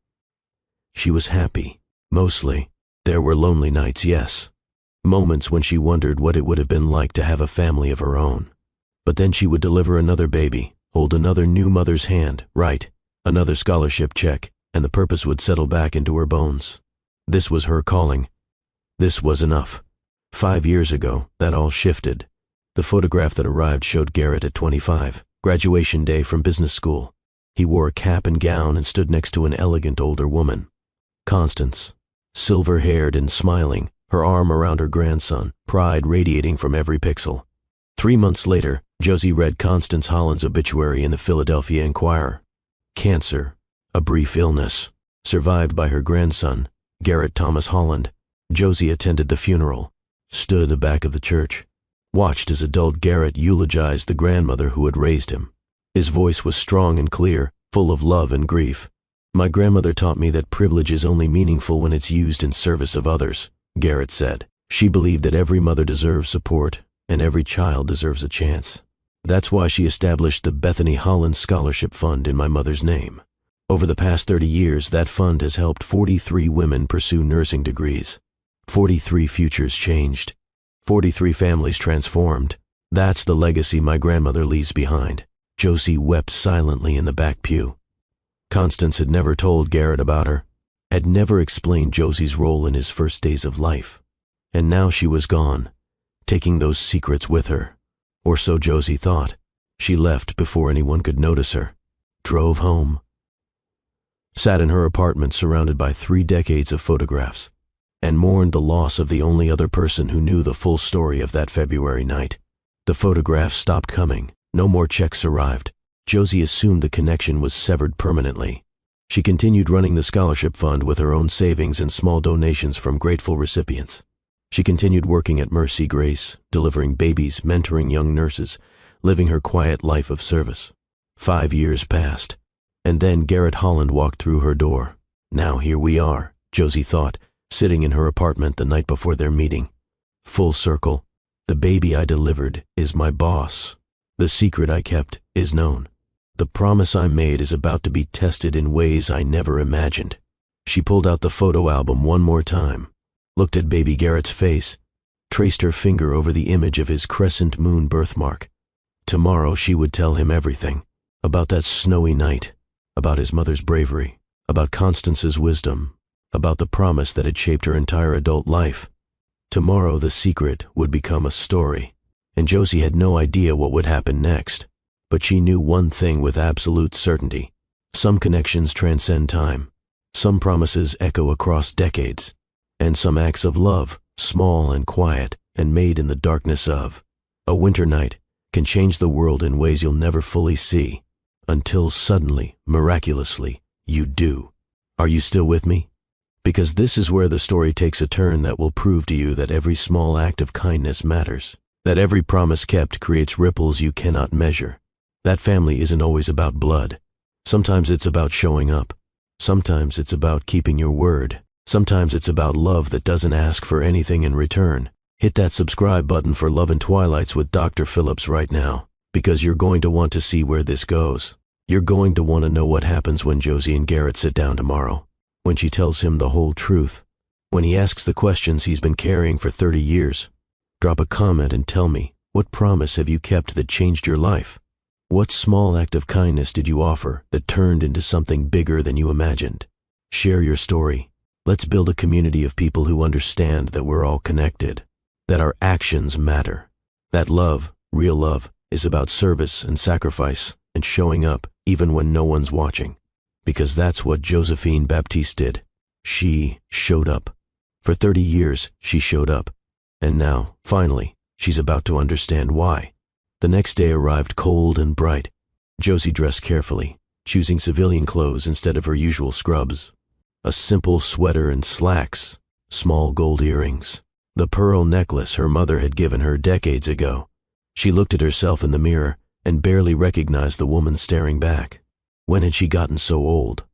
She was happy, mostly. There were lonely nights, yes. Moments when she wondered what it would have been like to have a family of her own. But then she would deliver another baby, hold another new mother's hand, write another scholarship check, and the purpose would settle back into her bones. This was her calling. This was enough. 5 years ago, that all shifted. The photograph that arrived showed Garrett at 25, graduation day from business school. He wore a cap and gown and stood next to an elegant older woman. Constance, silver-haired and smiling, her arm around her grandson, pride radiating from every pixel. 3 months later, Josie read Constance Holland's obituary in the Philadelphia Inquirer. Cancer, a brief illness, survived by her grandson, Garrett Thomas Holland. Josie attended the funeral, stood in the back of the church, watched as adult Garrett eulogized the grandmother who had raised him. His voice was strong and clear, full of love and grief. My grandmother taught me that privilege is only meaningful when it's used in service of others, Garrett said. She believed that every mother deserves support and every child deserves a chance. That's why she established the Bethany Holland Scholarship Fund in my mother's name. Over the past 30 years, that fund has helped 43 women pursue nursing degrees. 43 futures changed. 43 families transformed. That's the legacy my grandmother leaves behind. Josie wept silently in the back pew. Constance had never told Garrett about her, had never explained Josie's role in his first days of life. And now she was gone, taking those secrets with her. Or so Josie thought. She left before anyone could notice her, drove home, sat in her apartment surrounded by 3 decades of photographs, and mourned the loss of the only other person who knew the full story of that February night. The photographs stopped coming. No more checks arrived. Josie assumed the connection was severed permanently. She continued running the scholarship fund with her own savings and small donations from grateful recipients. She continued working at Mercy Grace, delivering babies, mentoring young nurses, living her quiet life of service. 5 years passed, and then Garrett Holland walked through her door. Now here we are, Josie thought, sitting in her apartment the night before their meeting. Full circle. The baby I delivered is my boss. The secret I kept is known. The promise I made is about to be tested in ways I never imagined. She pulled out the photo album one more time, looked at baby Garrett's face, traced her finger over the image of his crescent moon birthmark. Tomorrow she would tell him everything, about that snowy night, about his mother's bravery, about Constance's wisdom, about the promise that had shaped her entire adult life. Tomorrow the secret would become a story, and Josie had no idea what would happen next. But she knew one thing with absolute certainty. Some connections transcend time. Some promises echo across decades. And some acts of love, small and quiet, and made in the darkness of a winter night, can change the world in ways you'll never fully see, until suddenly, miraculously, you do. Are you still with me? Because this is where the story takes a turn that will prove to you that every small act of kindness matters, that every promise kept creates ripples you cannot measure. That family isn't always about blood. Sometimes it's about showing up. Sometimes it's about keeping your word. Sometimes it's about love that doesn't ask for anything in return. Hit that subscribe button for Love and Twilights with Dr. Phillips right now, because you're going to want to see where this goes. You're going to want to know what happens when Josie and Garrett sit down tomorrow, when she tells him the whole truth, when he asks the questions he's been carrying for 30 years. Drop a comment and tell me, what promise have you kept that changed your life? What small act of kindness did you offer that turned into something bigger than you imagined? Share your story. Let's build a community of people who understand that we're all connected, that our actions matter, that love, real love, is about service and sacrifice and showing up even when no one's watching. Because that's what Josephine Baptiste did. She showed up. For 30 years, she showed up. And now, finally, she's about to understand why. The next day arrived cold and bright. Josie dressed carefully, choosing civilian clothes instead of her usual scrubs. A simple sweater and slacks, small gold earrings, the pearl necklace her mother had given her decades ago. She looked at herself in the mirror and barely recognized the woman staring back. When had she gotten so old?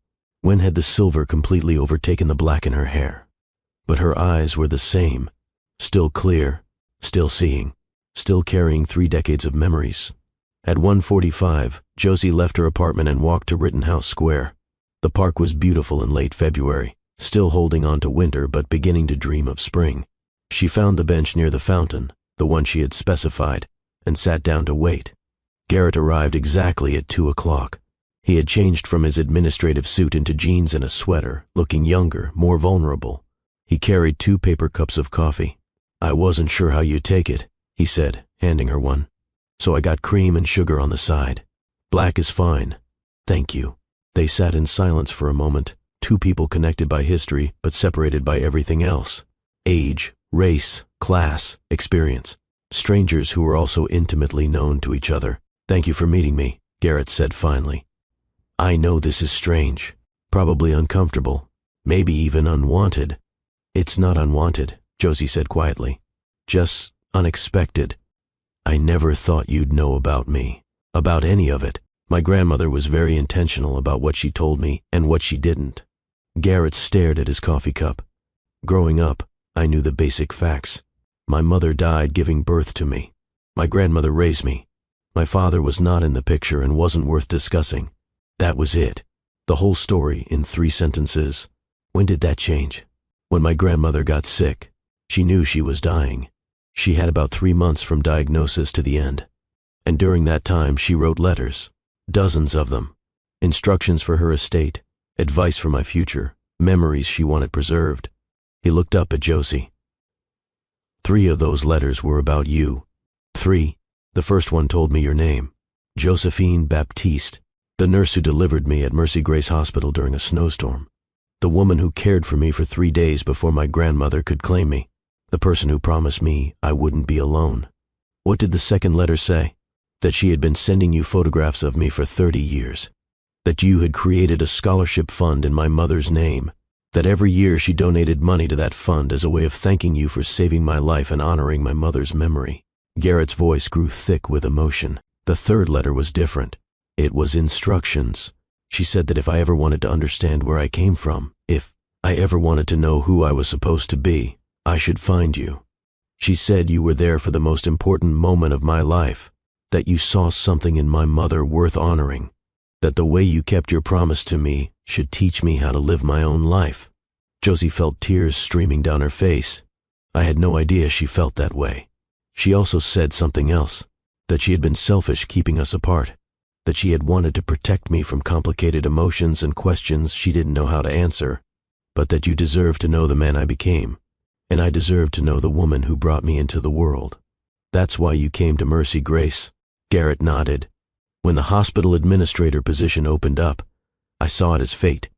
When had the silver completely overtaken the black in her hair? But her eyes were the same, still clear, still seeing, still carrying 3 decades of memories. At 1:45, Josie left her apartment and walked to Rittenhouse Square. The park was beautiful in late February, still holding on to winter but beginning to dream of spring. She found the bench near the fountain, the one she had specified, and sat down to wait. Garrett arrived exactly at 2 o'clock. He had changed from his administrative suit into jeans and a sweater, looking younger, more vulnerable. He carried 2 paper cups of coffee. "I wasn't sure how you'd take it," he said, handing her one. "So I got cream and sugar on the side. Black is fine. Thank you." They sat in silence for a moment, 2 people connected by history but separated by everything else. Age, race, class, experience. Strangers who were also intimately known to each other. "Thank you for meeting me," Garrett said finally. "I know this is strange, probably uncomfortable, maybe even unwanted." "It's not unwanted," Josie said quietly. "Just unexpected. I never thought you'd know about me, about any of it. My grandmother was very intentional about what she told me and what she didn't." Garrett stared at his coffee cup. "Growing up, I knew the basic facts. My mother died giving birth to me. My grandmother raised me. My father was not in the picture and wasn't worth discussing. That was it. The whole story in 3 sentences. When did that change? When my grandmother got sick. She knew she was dying. She had about 3 months from diagnosis to the end. And during that time, she wrote letters. Dozens of them. Instructions for her estate, advice for my future, memories she wanted preserved." He looked up at Josie. 3 of those letters were about you. 3. The first one told me your name. Josephine Baptiste, the nurse who delivered me at Mercy Grace Hospital during a snowstorm. The woman who cared for me for 3 days before my grandmother could claim me. The person who promised me I wouldn't be alone. What did the second letter say? That she had been sending you photographs of me for 30 years. That you had created a scholarship fund in my mother's name. That every year she donated money to that fund as a way of thanking you for saving my life and honoring my mother's memory. Garrett's voice grew thick with emotion. The third letter was different. It was instructions. She said that if I ever wanted to understand where I came from, if I ever wanted to know who I was supposed to be, I should find you. She said you were there for the most important moment of my life, that you saw something in my mother worth honoring, that the way you kept your promise to me should teach me how to live my own life. Josie felt tears streaming down her face. I had no idea she felt that way. She also said something else, that she had been selfish keeping us apart, that she had wanted to protect me from complicated emotions and questions she didn't know how to answer, but that you deserved to know the man I became, and I deserved to know the woman who brought me into the world. That's why you came to Mercy Grace." Garrett nodded. "When the hospital administrator position opened up, I saw it as fate,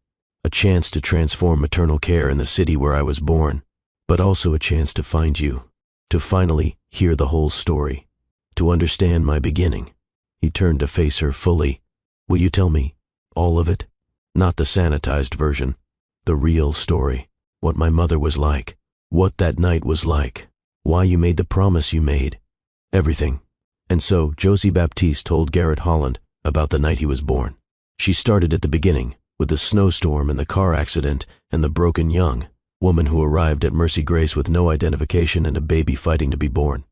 a chance to transform maternal care in the city where I was born, but also a chance to find you, to finally hear the whole story, to understand my beginning." He turned to face her fully. "Will you tell me all of it? Not the sanitized version, the real story, what my mother was like, what that night was like, why you made the promise you made, everything." And so Josie Baptiste told Garrett Holland about the night he was born. She started at the beginning, with the snowstorm and the car accident and the broken young woman who arrived at Mercy Grace with no identification and a baby fighting to be born.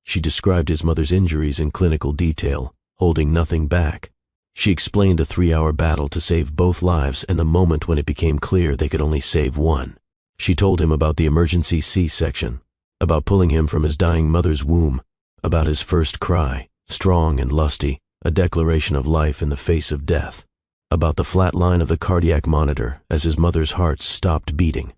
She described his mother's injuries in clinical detail, holding nothing back. She explained the 3-hour battle to save both lives and the moment when it became clear they could only save one. She told him about the emergency C-section, about pulling him from his dying mother's womb, about his first cry, strong and lusty, a declaration of life in the face of death, about the flat line of the cardiac monitor as his mother's heart stopped beating.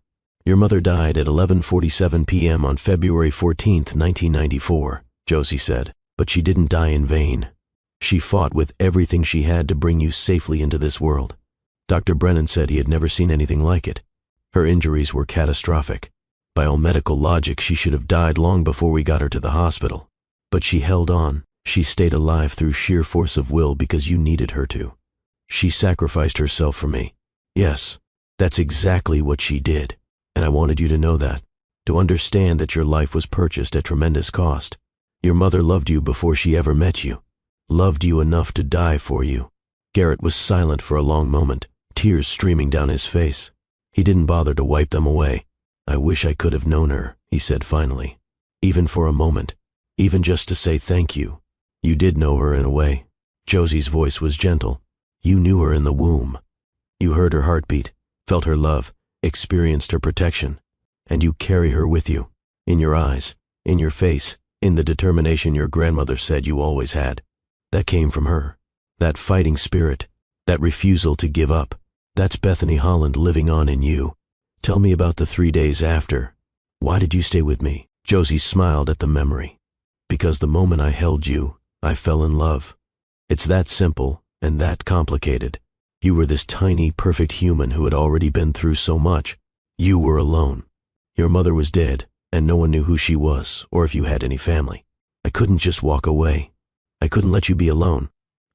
Your mother died at 11:47 p.m. on February 14, 1994, Josie said, but she didn't die in vain. She fought with everything she had to bring you safely into this world. Dr. Brennan said he had never seen anything like it. Her injuries were catastrophic. By all medical logic, she should have died long before we got her to the hospital. But she held on. She stayed alive through sheer force of will because you needed her to. She sacrificed herself for me. Yes, that's exactly what she did. And I wanted you to know that, to understand that your life was purchased at tremendous cost. Your mother loved you before she ever met you. Loved you enough to die for you. Garrett was silent for a long moment, tears streaming down his face. He didn't bother to wipe them away. I wish I could have known her, he said finally. Even for a moment. Even just to say thank you. You did know her in a way. Josie's voice was gentle. You knew her in the womb. You heard her heartbeat, felt her love, experienced her protection. And you carry her with you. In your eyes, in your face, in the determination your grandmother said you always had. That came from her. That fighting spirit, that refusal to give up. That's Bethany Holland living on in you. Tell me about the 3 days after. Why did you stay with me? Josie smiled at the memory. Because the moment I held you, I fell in love. It's that simple and that complicated. You were this tiny, perfect human who had already been through so much. You were alone. Your mother was dead, and no one knew who she was or if you had any family. I couldn't just walk away. I couldn't let you be alone.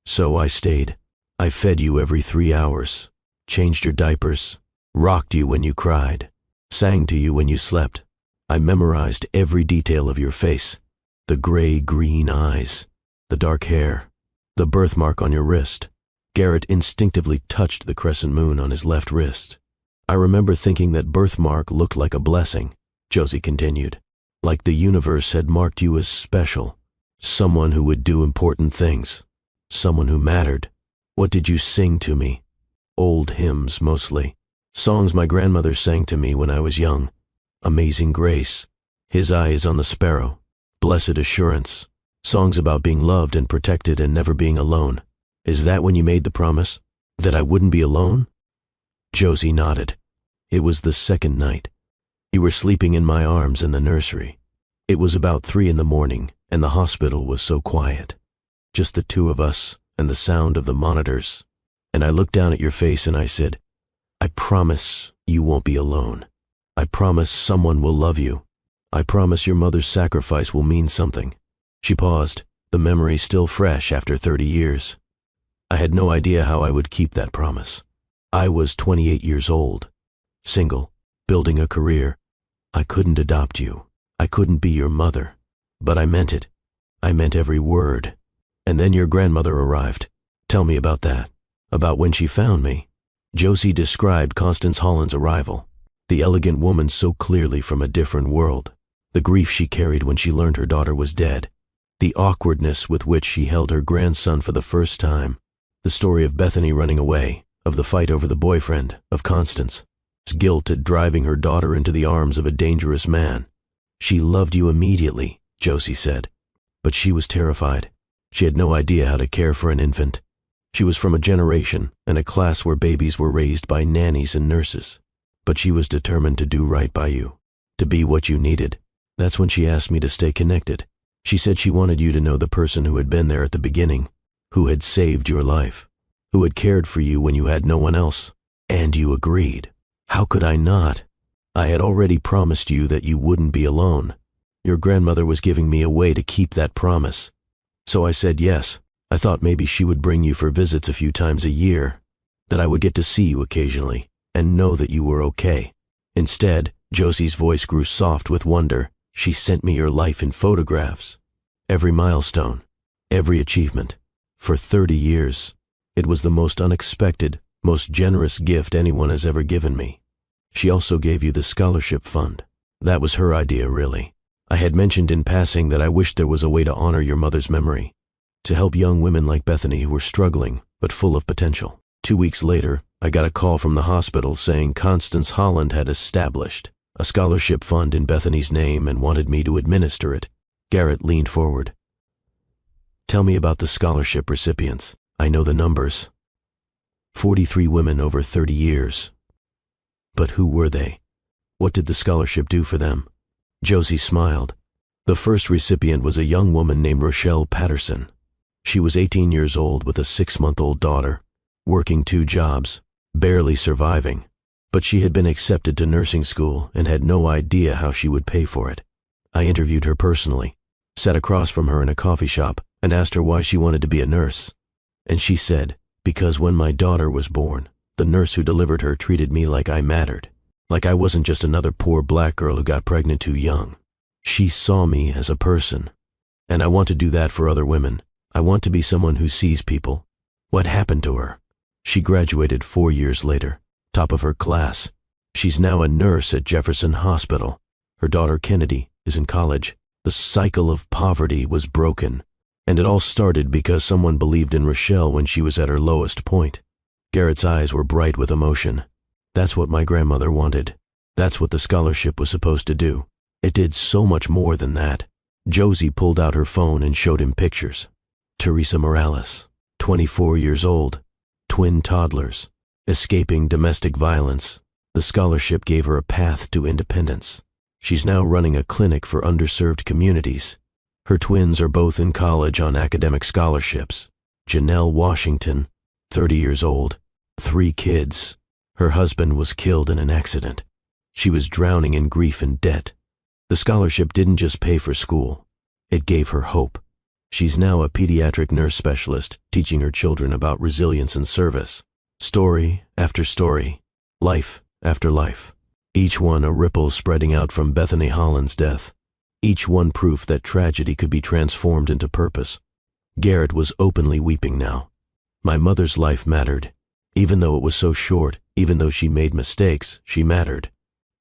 So I stayed. I fed you every 3 hours, changed your diapers, rocked you when you cried, sang to you when you slept. I memorized every detail of your face, the gray-green eyes, the dark hair, the birthmark on your wrist. Garrett instinctively touched the crescent moon on his left wrist. I remember thinking that birthmark looked like a blessing, Josie continued, like the universe had marked you as special. Someone who would do important things. Someone who mattered. What did you sing to me? Old hymns, mostly. Songs my grandmother sang to me when I was young. Amazing Grace. His Eye is on the Sparrow. Blessed Assurance. Songs about being loved and protected and never being alone. Is that when you made the promise? That I wouldn't be alone? Josie nodded. It was the second night. You were sleeping in my arms in the nursery. It was about 3 a.m, and the hospital was so quiet. Just the two of us and the sound of the monitors. And I looked down at your face and I said, I promise you won't be alone. I promise someone will love you. I promise your mother's sacrifice will mean something. She paused, the memory still fresh after 30 years. I had no idea how I would keep that promise. I was 28 years old, single, building a career. I couldn't adopt you. I couldn't be your mother. But I meant it. I meant every word. And then your grandmother arrived. Tell me about that. About when she found me. Josie described Constance Holland's arrival. The elegant woman so clearly from a different world. The grief she carried when she learned her daughter was dead. The awkwardness with which she held her grandson for the first time. The story of Bethany running away, of the fight over the boyfriend, of Constance's guilt at driving her daughter into the arms of a dangerous man. She loved you immediately, Josie said. But she was terrified. She had no idea how to care for an infant. She was from a generation and a class where babies were raised by nannies and nurses. But she was determined to do right by you, to be what you needed. That's when she asked me to stay connected. She said she wanted you to know the person who had been there at the beginning, who had saved your life, who had cared for you when you had no one else. And you agreed. How could I not? I had already promised you that you wouldn't be alone. Your grandmother was giving me a way to keep that promise. So I said yes. I thought maybe she would bring you for visits a few times a year, that I would get to see you occasionally and know that you were okay. Instead, Josie's voice grew soft with wonder. She sent me your life in photographs. Every milestone, every achievement. For 30 years. It was the most unexpected, most generous gift anyone has ever given me. She also gave you the scholarship fund. That was her idea, really. I had mentioned in passing that I wished there was a way to honor your mother's memory. to help young women like Bethany who were struggling but full of potential. 2 weeks later, I got a call from the hospital saying Constance Holland had established a scholarship fund in Bethany's name and wanted me to administer it. Garrett leaned forward. Tell me about the scholarship recipients. I know the numbers. 43 women over 30 years. But who were they? What did the scholarship do for them? Josie smiled. The first recipient was a young woman named Rochelle Patterson. She was 18 years old with a 6-month-old daughter, working 2 jobs, barely surviving, but she had been accepted to nursing school and had no idea how she would pay for it. I interviewed her personally, sat across from her in a coffee shop, and asked her why she wanted to be a nurse. And she said, because when my daughter was born, the nurse who delivered her treated me like I mattered, like I wasn't just another poor black girl who got pregnant too young. She saw me as a person, and I want to do that for other women. I want to be someone who sees people. What happened to her? She graduated 4 years later, top of her class. She's now a nurse at Jefferson Hospital. Her daughter Kennedy is in college. The cycle of poverty was broken, and it all started because someone believed in Rochelle when she was at her lowest point. Garrett's eyes were bright with emotion. That's what my grandmother wanted. That's what the scholarship was supposed to do. It did so much more than that. Josie pulled out her phone and showed him pictures. Teresa Morales, 24 years old, twin toddlers, escaping domestic violence. The scholarship gave her a path to independence. She's now running a clinic for underserved communities. Her twins are both in college on academic scholarships. Janelle Washington, 30 years old, 3 kids. Her husband was killed in an accident. She was drowning in grief and debt. The scholarship didn't just pay for school. It gave her hope. She's now a pediatric nurse specialist, teaching her children about resilience and service. Story after story, life after life. Each one a ripple spreading out from Bethany Holland's death. Each one proof that tragedy could be transformed into purpose. Garrett was openly weeping now. My mother's life mattered. Even though it was so short, even though she made mistakes, she mattered.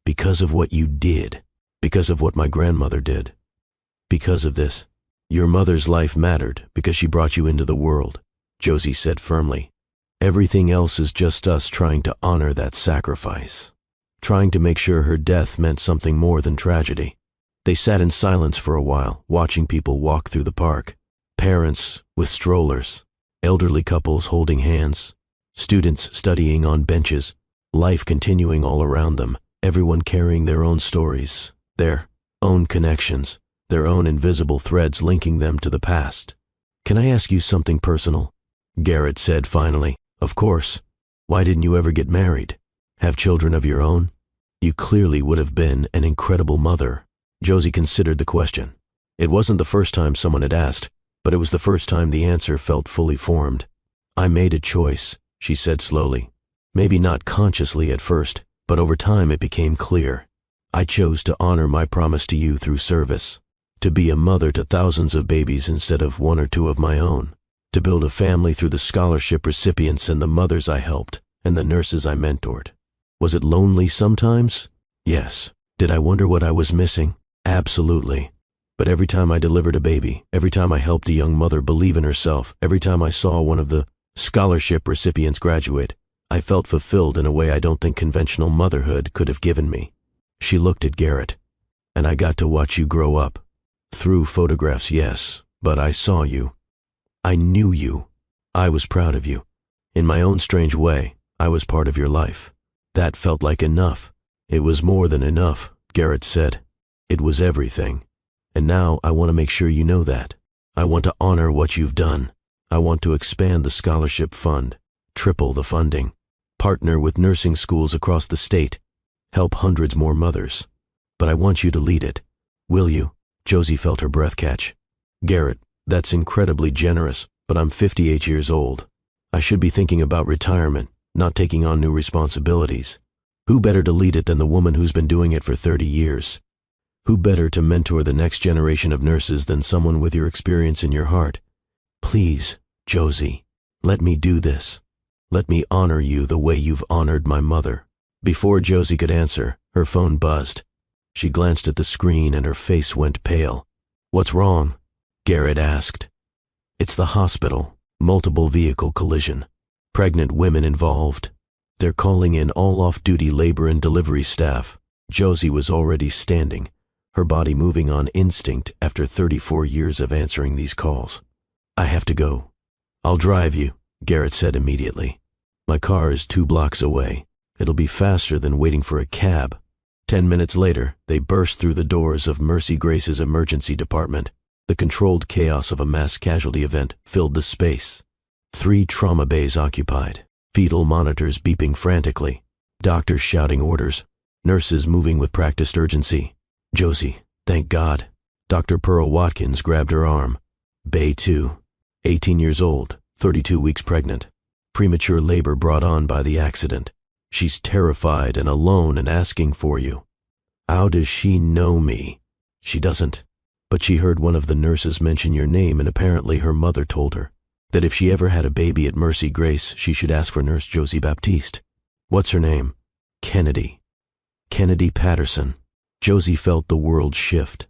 Because of what you did. Because of what my grandmother did. Because of this. Your mother's life mattered because she brought you into the world, Josie said firmly. Everything else is just us trying to honor that sacrifice. Trying to make sure her death meant something more than tragedy. They sat in silence for a while, watching people walk through the park. Parents with strollers, elderly couples holding hands, students studying on benches, life continuing all around them, everyone carrying their own stories, their own connections, their own invisible threads linking them to the past. Can I ask you something personal? Garrett said finally. Of course. Why didn't you ever get married? Have children of your own? You clearly would have been an incredible mother. Josie considered the question. It wasn't the first time someone had asked, but it was the first time the answer felt fully formed. I made a choice, she said slowly. Maybe not consciously at first, but over time it became clear. I chose to honor my promise to you through service. To be a mother to thousands of babies instead of 1 or 2 of my own. To build a family through the scholarship recipients and the mothers I helped and the nurses I mentored. Was it lonely sometimes? Yes. Did I wonder what I was missing? Absolutely. But every time I delivered a baby, every time I helped a young mother believe in herself, every time I saw one of the scholarship recipients graduate, I felt fulfilled in a way I don't think conventional motherhood could have given me. She looked at Garrett. And I got to watch you grow up. Through photographs, yes, but I saw you. I knew you. I was proud of you. In my own strange way, I was part of your life. That felt like enough. It was more than enough, Garrett said. It was everything. And now I want to make sure you know that. I want to honor what you've done. I want to expand the scholarship fund, triple the funding, partner with nursing schools across the state, help hundreds more mothers. But I want you to lead it. Will you? Josie felt her breath catch. Garrett, that's incredibly generous, but I'm 58 years old. I should be thinking about retirement, not taking on new responsibilities. Who better to lead it than the woman who's been doing it for 30 years? Who better to mentor the next generation of nurses than someone with your experience in your heart? Please, Josie, let me do this. Let me honor you the way you've honored my mother. Before Josie could answer, her phone buzzed. She glanced at the screen and her face went pale. What's wrong? Garrett asked. It's the hospital. Multiple vehicle collision. Pregnant women involved. They're calling in all off-duty labor and delivery staff. Josie was already standing, her body moving on instinct after 34 years of answering these calls. I have to go. I'll drive you, Garrett said immediately. My car is 2 blocks away. It'll be faster than waiting for a cab. 10 minutes later, they burst through the doors of Mercy Grace's emergency department. The controlled chaos of a mass casualty event filled the space. 3 trauma bays occupied, fetal monitors beeping frantically, doctors shouting orders, nurses moving with practiced urgency. Josie, thank God. Dr. Pearl Watkins grabbed her arm. Bay 2, 18 years old, 32 weeks pregnant. Premature labor brought on by the accident. She's terrified and alone and asking for you. How does she know me? She doesn't. But she heard one of the nurses mention your name, and apparently her mother told her that if she ever had a baby at Mercy Grace, she should ask for Nurse Josie Baptiste. What's her name? Kennedy. Kennedy Patterson. Josie felt the world shift.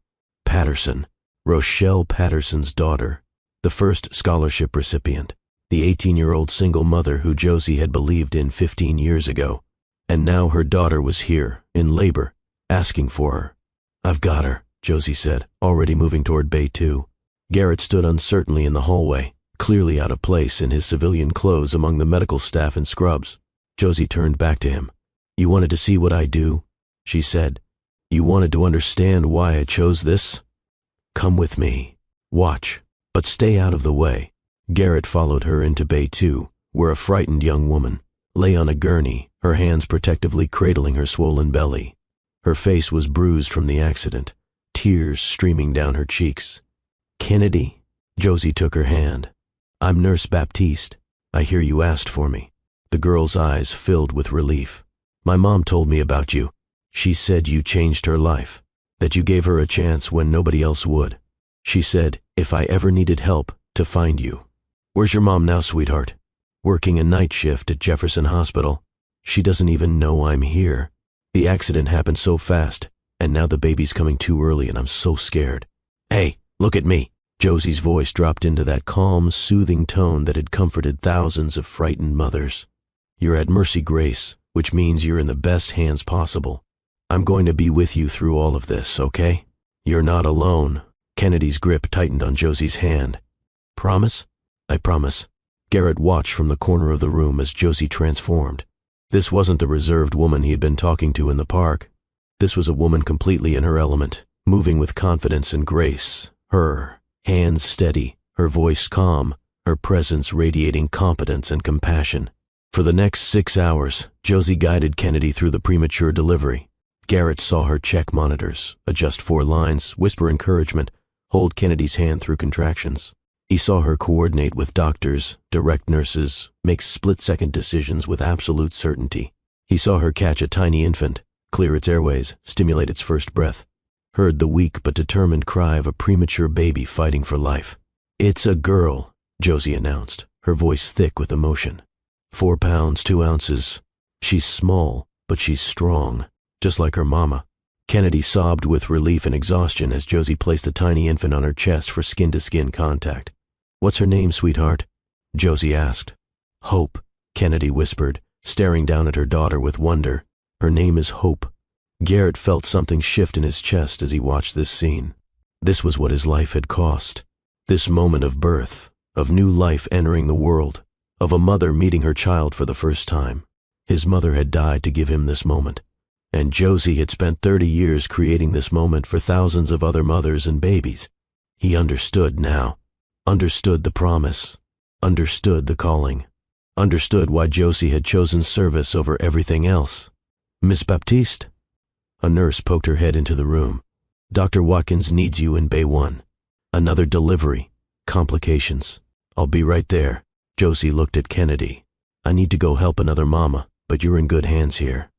Patterson. Rochelle Patterson's daughter. The first scholarship recipient. The 18-year-old single mother who Josie had believed in 15 years ago. And now her daughter was here, in labor, asking for her. I've got her, Josie said, already moving toward Bay 2. Garrett stood uncertainly in the hallway, clearly out of place in his civilian clothes among the medical staff in scrubs. Josie turned back to him. You wanted to see what I do? She said. You wanted to understand why I chose this? Come with me. Watch, but stay out of the way. Garrett followed her into Bay 2, where a frightened young woman lay on a gurney, her hands protectively cradling her swollen belly. Her face was bruised from the accident, tears streaming down her cheeks. Kennedy? Josie took her hand. I'm Nurse Baptiste. I hear you asked for me. The girl's eyes filled with relief. My mom told me about you. She said you changed her life, that you gave her a chance when nobody else would. She said, if I ever needed help, to find you. Where's your mom now, sweetheart? Working a night shift at Jefferson Hospital. She doesn't even know I'm here. The accident happened so fast, and now the baby's coming too early and I'm so scared. Hey, look at me. Josie's voice dropped into that calm, soothing tone that had comforted thousands of frightened mothers. You're at Mercy Grace, which means you're in the best hands possible. I'm going to be with you through all of this, okay? You're not alone. Kennedy's grip tightened on Josie's hand. Promise? I promise. Garrett watched from the corner of the room as Josie transformed. This wasn't the reserved woman he had been talking to in the park. This was a woman completely in her element, moving with confidence and grace. Her hands steady, her voice calm, her presence radiating competence and compassion. For the next 6 hours, Josie guided Kennedy through the premature delivery. Garrett saw her check monitors, adjust 4 lines, whisper encouragement, hold Kennedy's hand through contractions. He saw her coordinate with doctors, direct nurses, make split-second decisions with absolute certainty. He saw her catch a tiny infant, clear its airways, stimulate its first breath. Heard the weak but determined cry of a premature baby fighting for life. It's a girl, Josie announced, her voice thick with emotion. 4 pounds, 2 ounces. She's small, but she's strong, just like her mama. Kennedy sobbed with relief and exhaustion as Josie placed the tiny infant on her chest for skin-to-skin contact. What's her name, sweetheart? Josie asked. Hope, Kennedy whispered, staring down at her daughter with wonder. Her name is Hope. Garrett felt something shift in his chest as he watched this scene. This was what his life had cost. This moment of birth, of new life entering the world, of a mother meeting her child for the first time. His mother had died to give him this moment, and Josie had spent 30 years creating this moment for thousands of other mothers and babies. He understood now, understood the promise, understood the calling, understood why Josie had chosen service over everything else. Miss Baptiste? A nurse poked her head into the room. Dr. Watkins needs you in Bay 1. Another delivery. Complications. I'll be right there. Josie looked at Kennedy. I need to go help another mama, but you're in good hands here.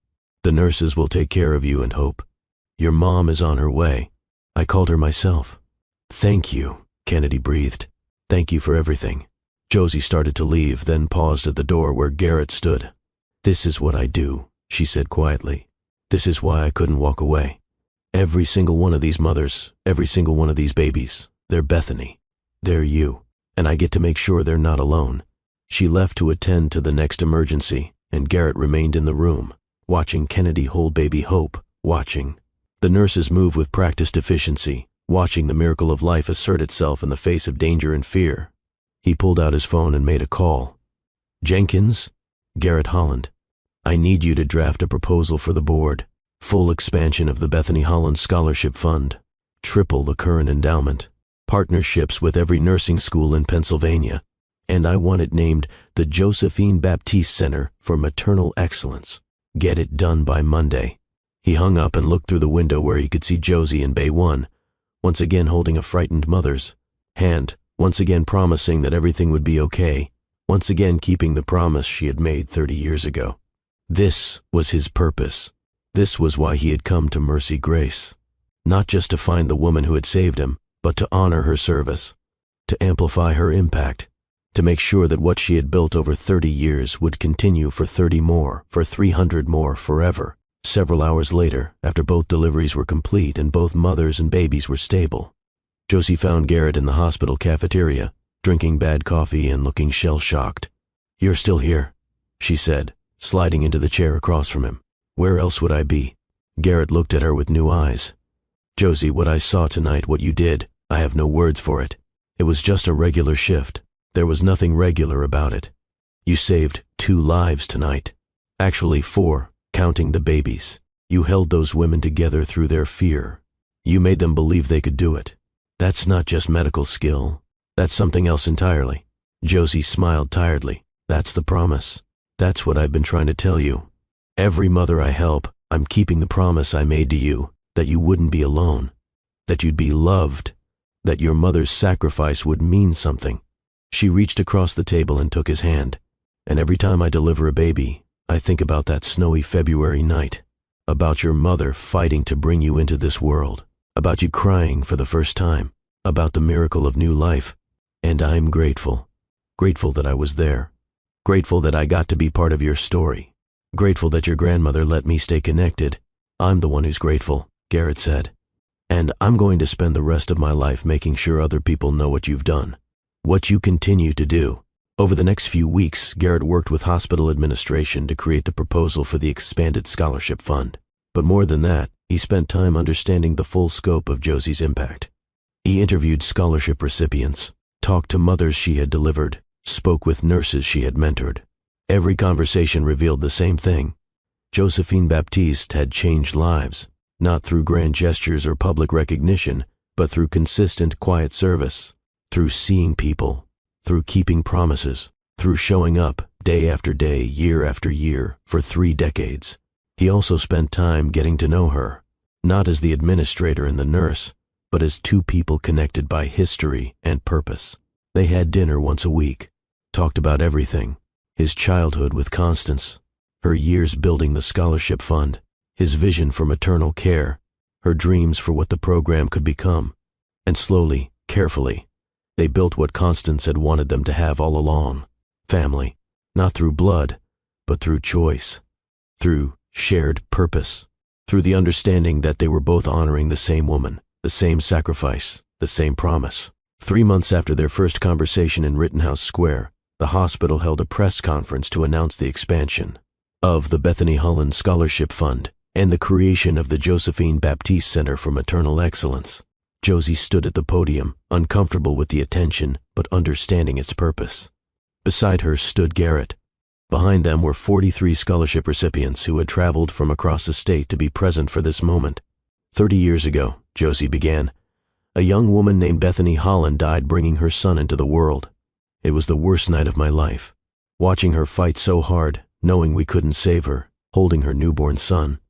The nurses will take care of you and Hope. Your mom is on her way. I called her myself. Thank you, Kennedy breathed. Thank you for everything. Josie started to leave, then paused at the door where Garrett stood. This is what I do, she said quietly. This is why I couldn't walk away. Every single one of these mothers, every single one of these babies, they're Bethany. They're you. and I get to make sure they're not alone. She left to attend to the next emergency, and Garrett remained in the room, watching Kennedy hold baby Hope, watching the nurses move with practiced efficiency, watching the miracle of life assert itself in the face of danger and fear. He pulled out his phone and made a call. "Jenkins? Garrett Holland. I need you to draft a proposal for the board. Full expansion of the Bethany Holland Scholarship Fund. Triple the current endowment. Partnerships with every nursing school in Pennsylvania. And I want it named the Josephine Baptiste Center for Maternal Excellence. Get it done by Monday." He hung up and looked through the window where he could see Josie in Bay 1, once again holding a frightened mother's hand, once again promising that everything would be okay, once again keeping the promise she had made 30 years ago. This was his purpose. This was why he had come to Mercy Grace. Not just to find the woman who had saved him, but to honor her service, to amplify her impact, to make sure that what she had built over 30 years would continue for 30 more, for 300 more, forever. Several hours later, after both deliveries were complete and both mothers and babies were stable, Josie found Garrett in the hospital cafeteria, drinking bad coffee and looking shell-shocked. "You're still here," she said, sliding into the chair across from him. "Where else would I be?" Garrett looked at her with new eyes. "Josie, what I saw tonight, what you did, I have no words for it. It was just a regular shift. There was nothing regular about it. You saved 2 lives tonight. Actually 4. Counting the babies. You held those women together through their fear. You made them believe they could do it. That's not just medical skill. That's something else entirely." Josie smiled tiredly. "That's the promise. That's what I've been trying to tell you. Every mother I help, I'm keeping the promise I made to you, that you wouldn't be alone, that you'd be loved, that your mother's sacrifice would mean something." She reached across the table and took his hand. "And every time I deliver a baby, I think about that snowy February night, about your mother fighting to bring you into this world, about you crying for the first time, about the miracle of new life. And I'm grateful. Grateful that I was there. Grateful that I got to be part of your story. Grateful that your grandmother let me stay connected. I'm the one who's grateful," Garrett said. "And I'm going to spend the rest of my life making sure other people know what you've done, what you continue to do." Over the next few weeks, Garrett worked with hospital administration to create the proposal for the expanded scholarship fund. But more than that, he spent time understanding the full scope of Josie's impact. He interviewed scholarship recipients, talked to mothers she had delivered, spoke with nurses she had mentored. Every conversation revealed the same thing. Josephine Baptiste had changed lives, not through grand gestures or public recognition, but through consistent, quiet service, through seeing people, through keeping promises, through showing up day after day, year after year, for 3 decades. He also spent time getting to know her, not as the administrator and the nurse, but as 2 people connected by history and purpose. They had dinner once a week, talked about everything: his childhood with Constance, her years building the scholarship fund, his vision for maternal care, her dreams for what the program could become. And slowly, carefully, they built what Constance had wanted them to have all along: family, not through blood, but through choice, through shared purpose, through the understanding that they were both honoring the same woman, the same sacrifice, the same promise. 3 months after their first conversation in Rittenhouse Square, the hospital held a press conference to announce the expansion of the Bethany Holland Scholarship Fund and the creation of the Josephine Baptiste Center for Maternal Excellence. Josie stood at the podium, uncomfortable with the attention, but understanding its purpose. Beside her stood Garrett. Behind them were 43 scholarship recipients who had traveled from across the state to be present for this moment. 30 years ago, Josie began, a young woman named Bethany Holland died bringing her son into the world. It was the worst night of my life. Watching her fight so hard, knowing we couldn't save her, holding her newborn son,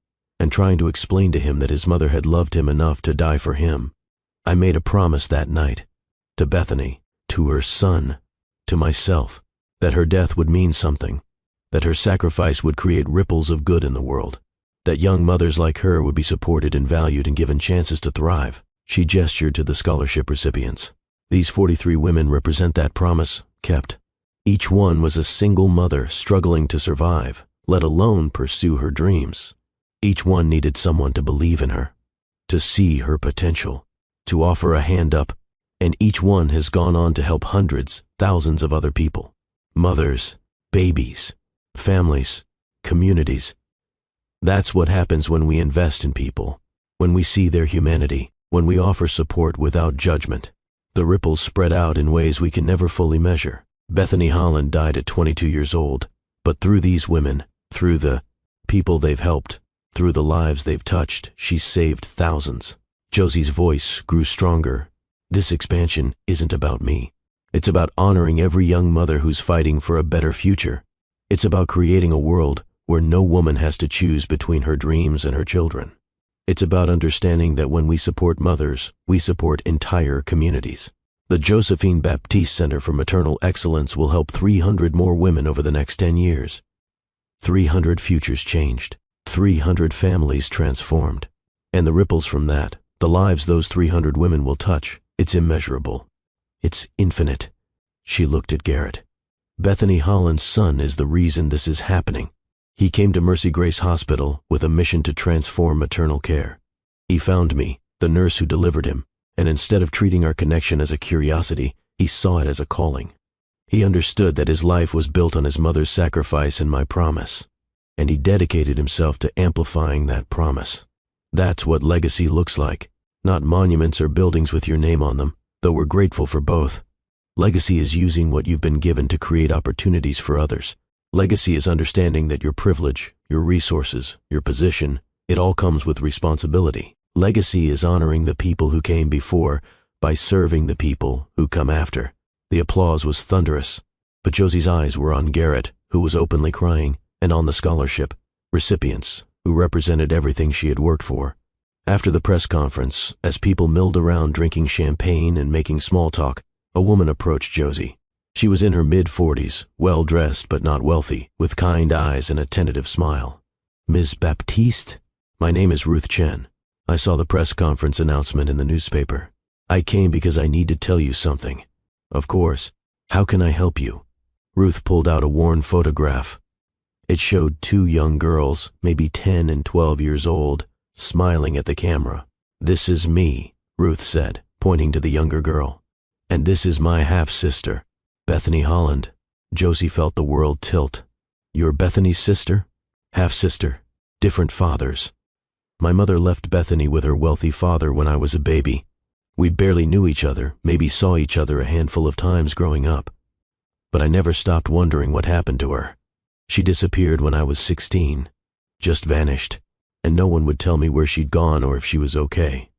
and trying to explain to him that his mother had loved him enough to die for him. I made a promise that night, to Bethany, to her son, to myself, that her death would mean something, that her sacrifice would create ripples of good in the world, that young mothers like her would be supported and valued and given chances to thrive. She gestured to the scholarship recipients. These 43 women represent that promise kept. Each one was a single mother struggling to survive, let alone pursue her dreams. Each one needed someone to believe in her, to see her potential, to offer a hand up, And each one has gone on to help hundreds, thousands of other people. Mothers, babies, families, communities. That's what happens when we invest in people, when we see their humanity, when we offer support without judgment. The ripples spread out in ways we can never fully measure. Bethany Holland died at 22 years old, but through these women, through the people they've helped, through the lives they've touched, she's saved thousands. Josie's voice grew stronger. This expansion isn't about me. It's about honoring every young mother who's fighting for a better future. It's about creating a world where no woman has to choose between her dreams and her children. It's about understanding that when we support mothers, we support entire communities. The Josephine Baptiste Center for Maternal Excellence will help 300 more women over the next 10 years. 300 futures changed, 300 families transformed. And the ripples from that, the lives those 300 women will touch, it's immeasurable. It's infinite. She looked at Garrett. Bethany Holland's son is the reason this is happening. He came to Mercy Grace Hospital with a mission to transform maternal care. He found me, the nurse who delivered him, and instead of treating our connection as a curiosity, he saw it as a calling. He understood that his life was built on his mother's sacrifice and my promise, and he dedicated himself to amplifying that promise. That's what legacy looks like, not monuments or buildings with your name on them, though we're grateful for both. Legacy is using what you've been given to create opportunities for others. Legacy is understanding that your privilege, your resources, your position, it all comes with responsibility. Legacy is honoring the people who came before by serving the people who come after. The applause was thunderous, but Josie's eyes were on Garrett, who was openly crying, and on the scholarship recipients, who represented everything she had worked for. After the press conference, as people milled around drinking champagne and making small talk, a woman approached Josie. She was in her mid-40s, well-dressed but not wealthy, with kind eyes and a tentative smile. "Ms. Baptiste? My name is Ruth Chen. I saw the press conference announcement in the newspaper. I came because I need to tell you something." "Of course. How can I help you?" Ruth pulled out a worn photograph. It showed two young girls, maybe 10 and 12 years old, smiling at the camera. "This is me," Ruth said, pointing to the younger girl. "And this is my half-sister, Bethany Holland." Josie felt the world tilt. "You're Bethany's sister?" "Half-sister. Different fathers. My mother left Bethany with her wealthy father when I was a baby. We barely knew each other, maybe saw each other a handful of times growing up. But I never stopped wondering what happened to her. She disappeared when I was 16, just vanished, and no one would tell me where she'd gone or if she was okay."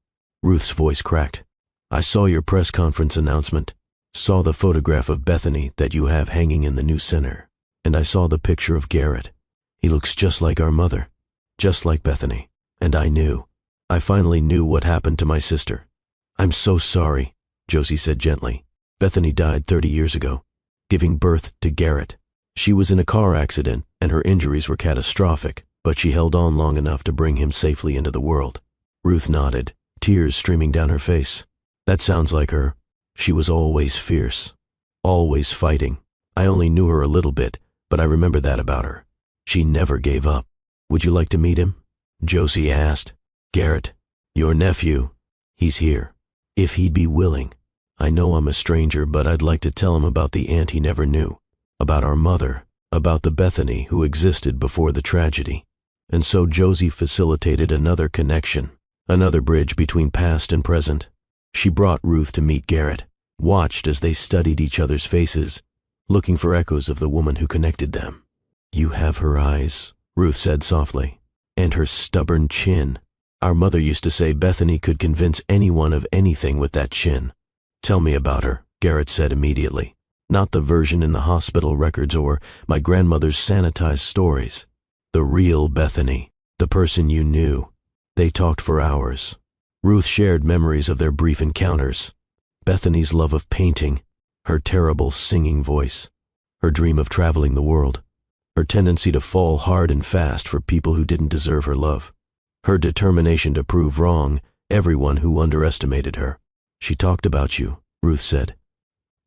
Ruth's voice cracked. "I saw your press conference announcement, saw the photograph of Bethany that you have hanging in the new center, and I saw the picture of Garrett. He looks just like our mother, just like Bethany, and I finally knew what happened to my sister." "I'm so sorry," Josie said gently. "Bethany died 30 years ago, giving birth to Garrett. She was in a car accident and her injuries were catastrophic, but she held on long enough to bring him safely into the world." Ruth nodded, tears streaming down her face. "That sounds like her. She was always fierce, always fighting. I only knew her a little bit, but I remember that about her. She never gave up." "Would you like to meet him?" Josie asked. "Garrett, your nephew, he's here. If he'd be willing. I know I'm a stranger, but I'd like to tell him about the aunt he never knew, about our mother, about the Bethany who existed before the tragedy." And so Josie facilitated another connection, another bridge between past and present. She brought Ruth to meet Garrett, watched as they studied each other's faces, looking for echoes of the woman who connected them. "You have her eyes," Ruth said softly, "and her stubborn chin. Our mother used to say Bethany could convince anyone of anything with that chin." "Tell me about her," Garrett said immediately. "Not the version in the hospital records or my grandmother's sanitized stories. The real Bethany, the person you knew." They talked for hours. Ruth shared memories of their brief encounters. Bethany's love of painting, her terrible singing voice, her dream of traveling the world, her tendency to fall hard and fast for people who didn't deserve her love, her determination to prove wrong everyone who underestimated her. "She talked about you," Ruth said.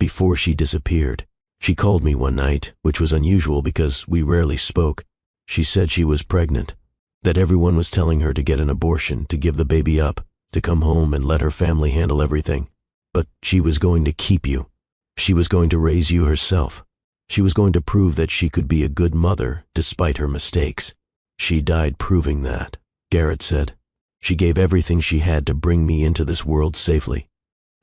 "Before she disappeared, she called me one night, which was unusual because we rarely spoke. She said she was pregnant, that everyone was telling her to get an abortion, to give the baby up, to come home and let her family handle everything. But she was going to keep you. She was going to raise you herself. She was going to prove that she could be a good mother despite her mistakes. She died proving that, Garrett said. She gave everything she had to bring me into this world safely.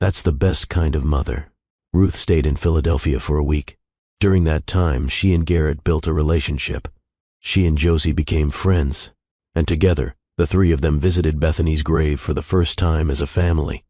That's the best kind of mother. Ruth stayed in Philadelphia for a week. During that time, she and Garrett built a relationship. She and Josie became friends, and together, the three of them visited Bethany's grave for the first time as a family.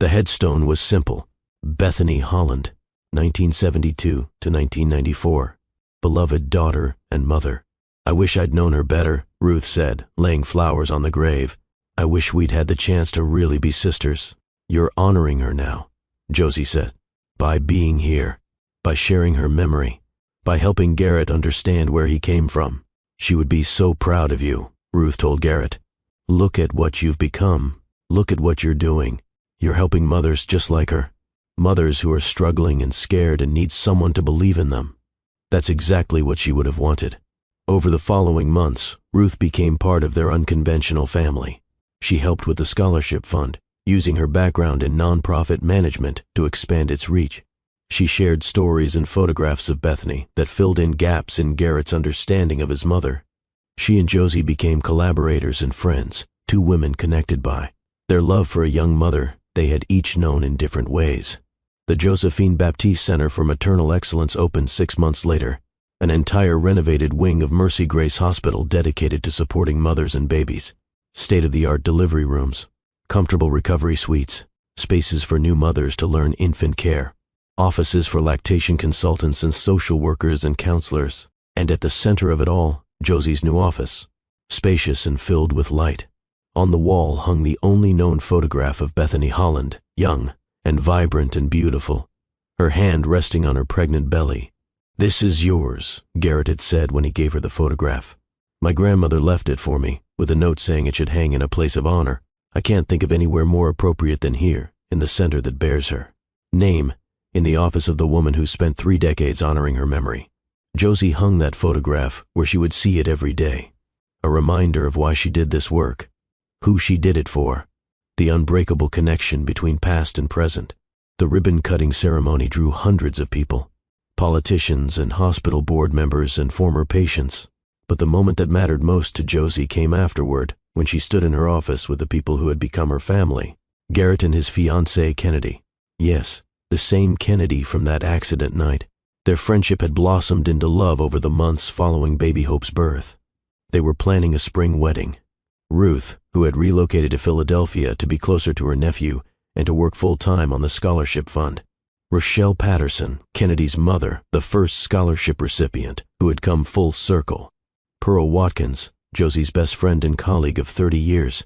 The headstone was simple: Bethany Holland, 1972 to 1994. Beloved daughter and mother. I wish I'd known her better, Ruth said, laying flowers on the grave. I wish we'd had the chance to really be sisters. You're honoring her now, Josie said, by being here, by sharing her memory, by helping Garrett understand where he came from. She would be so proud of you, Ruth told Garrett. Look at what you've become. Look at what you're doing. You're helping mothers just like her. Mothers who are struggling and scared and need someone to believe in them. That's exactly what she would have wanted. Over the following months, Ruth became part of their unconventional family. She helped with the scholarship fund, using her background in nonprofit management to expand its reach. She shared stories and photographs of Bethany that filled in gaps in Garrett's understanding of his mother. She and Josie became collaborators and friends, two women connected by their love for a young mother they had each known in different ways. The Josephine Baptiste Center for Maternal Excellence opened 6 months later, an entire renovated wing of Mercy Grace Hospital dedicated to supporting mothers and babies. State-of-the-art delivery rooms, comfortable recovery suites, spaces for new mothers to learn infant care, offices for lactation consultants and social workers and counselors, and at the center of it all, Josie's new office, spacious and filled with light. On the wall hung the only known photograph of Bethany Holland, young and vibrant and beautiful, her hand resting on her pregnant belly. This is yours, Garrett had said when he gave her the photograph. My grandmother left it for me, with a note saying it should hang in a place of honor. I can't think of anywhere more appropriate than here, in the center that bears her name, in the office of the woman who spent 3 decades honoring her memory. Josie hung that photograph where she would see it every day, a reminder of why she did this work, who she did it for, the unbreakable connection between past and present. The ribbon-cutting ceremony drew hundreds of people, politicians and hospital board members and former patients. But the moment that mattered most to Josie came afterward, when she stood in her office with the people who had become her family. Garrett and his fiancée Kennedy. Yes, the same Kennedy from that accident night. Their friendship had blossomed into love over the months following baby Hope's birth. They were planning a spring wedding. Ruth, who had relocated to Philadelphia to be closer to her nephew and to work full-time on the scholarship fund. Rochelle Patterson, Kennedy's mother, the first scholarship recipient, who had come full circle. Pearl Watkins, Josie's best friend and colleague of 30 years,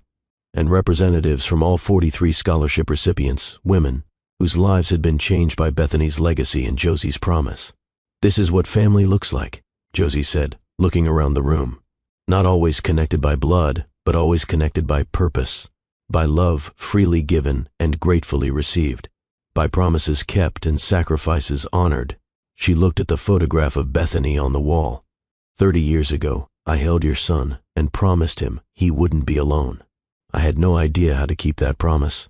and representatives from all 43 scholarship recipients, women, whose lives had been changed by Bethany's legacy and Josie's promise. This is what family looks like, Josie said, looking around the room. Not always connected by blood, but always connected by purpose, by love freely given and gratefully received, by promises kept and sacrifices honored. She looked at the photograph of Bethany on the wall. 30 years ago, I held your son and promised him he wouldn't be alone. I had no idea how to keep that promise.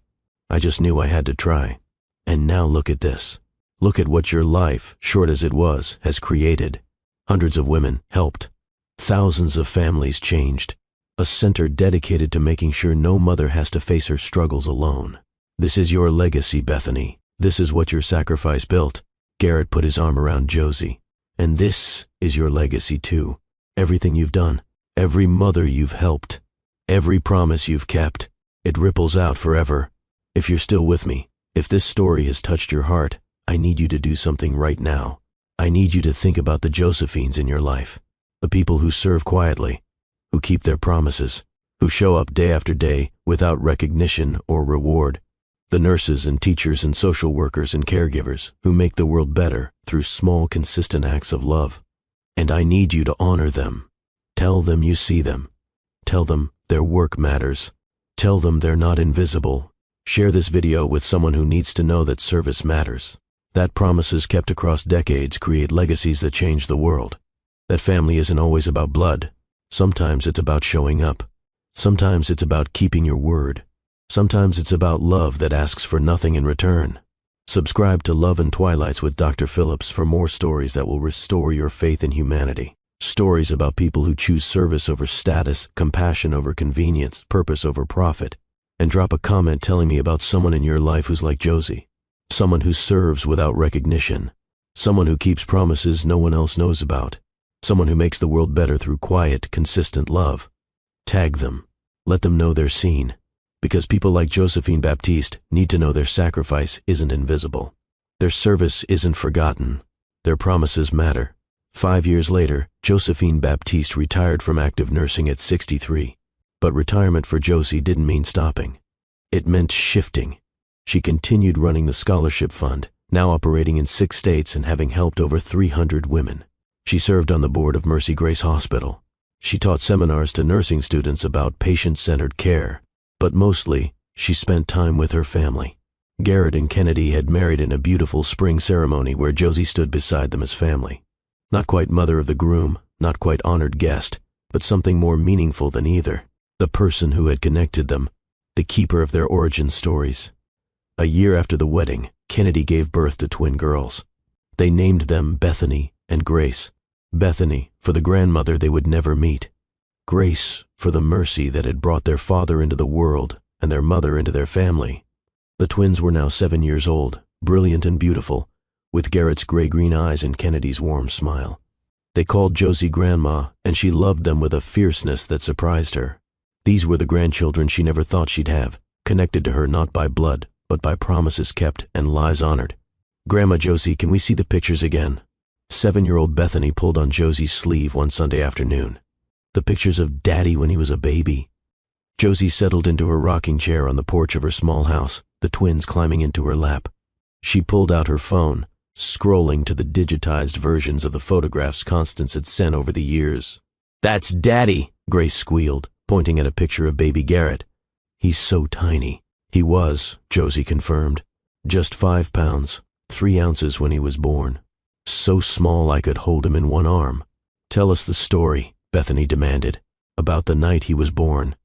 I just knew I had to try. And now look at this. Look at what your life, short as it was, has created. Hundreds of women helped. Thousands of families changed. A center dedicated to making sure no mother has to face her struggles alone. This is your legacy, Bethany. This is what your sacrifice built. Garrett put his arm around Josie. And this is your legacy too. Everything you've done, every mother you've helped, every promise you've kept, it ripples out forever. If you're still with me, if this story has touched your heart, I need you to do something right now. I need you to think about the Josephines in your life, the people who serve quietly, who keep their promises, who show up day after day without recognition or reward, the nurses and teachers and social workers and caregivers who make the world better through small, consistent acts of love. And I need you to honor them. Tell them you see them. Tell them their work matters. Tell them they're not invisible. Share this video with someone who needs to know that service matters. That promises kept across decades create legacies that change the world. That family isn't always about blood. Sometimes it's about showing up. Sometimes it's about keeping your word. Sometimes it's about love that asks for nothing in return. Subscribe to Love and Twilights with Dr. Phillips for more stories that will restore your faith in humanity. Stories about people who choose service over status, compassion over convenience, purpose over profit. And drop a comment telling me about someone in your life who's like Josie. Someone who serves without recognition. Someone who keeps promises no one else knows about. Someone who makes the world better through quiet, consistent love. Tag them. Let them know they're seen. Because people like Josephine Baptiste need to know their sacrifice isn't invisible. Their service isn't forgotten. Their promises matter. 5 years later, Josephine Baptiste retired from active nursing at 63. But retirement for Josie didn't mean stopping. It meant shifting. She continued running the scholarship fund, now operating in 6 states and having helped over 300 women. She served on the board of Mercy Grace Hospital. She taught seminars to nursing students about patient-centered care. But mostly, she spent time with her family. Garrett and Kennedy had married in a beautiful spring ceremony where Josie stood beside them as family. Not quite mother of the groom, not quite honored guest, but something more meaningful than either. The person who had connected them, the keeper of their origin stories. A year after the wedding, Kennedy gave birth to twin girls. They named them Bethany and Grace. Bethany, for the grandmother they would never meet. Grace, for the mercy that had brought their father into the world and their mother into their family. The twins were now 7 years old, brilliant and beautiful, with Garrett's gray-green eyes and Kennedy's warm smile. They called Josie Grandma, and she loved them with a fierceness that surprised her. These were the grandchildren she never thought she'd have, connected to her not by blood, but by promises kept and lives honored. "Grandma Josie, can we see the pictures again?" 7-year-old Bethany pulled on Josie's sleeve one Sunday afternoon. The pictures of Daddy when he was a baby. Josie settled into her rocking chair on the porch of her small house, the twins climbing into her lap. She pulled out her phone, scrolling to the digitized versions of the photographs Constance had sent over the years. "That's Daddy," Grace squealed, pointing at a picture of baby Garrett. "He's so tiny." He was, Josie confirmed. Just 5 pounds, 3 ounces when he was born. So small I could hold him in one arm. "Tell us the story," Bethany demanded, "about the night he was born."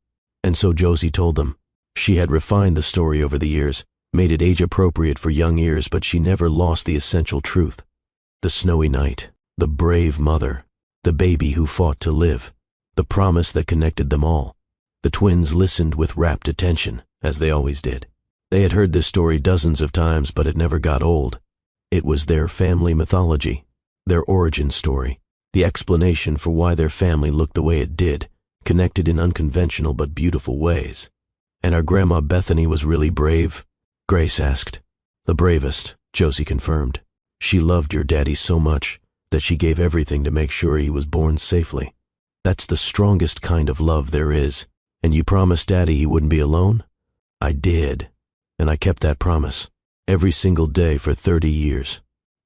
And so Josie told them. She had refined the story over the years, made it age-appropriate for young ears, but she never lost the essential truth. The snowy night, the brave mother, the baby who fought to live, the promise that connected them all. The twins listened with rapt attention, as they always did. They had heard this story dozens of times, but it never got old. It was their family mythology, their origin story. The explanation for why their family looked the way it did, connected in unconventional but beautiful ways. "And our Grandma Bethany was really brave?" Grace asked. "The bravest," Josie confirmed. "She loved your daddy so much that she gave everything to make sure he was born safely. That's the strongest kind of love there is. And you promised Daddy he wouldn't be alone?" "I did. And I kept that promise. Every single day for 30 years.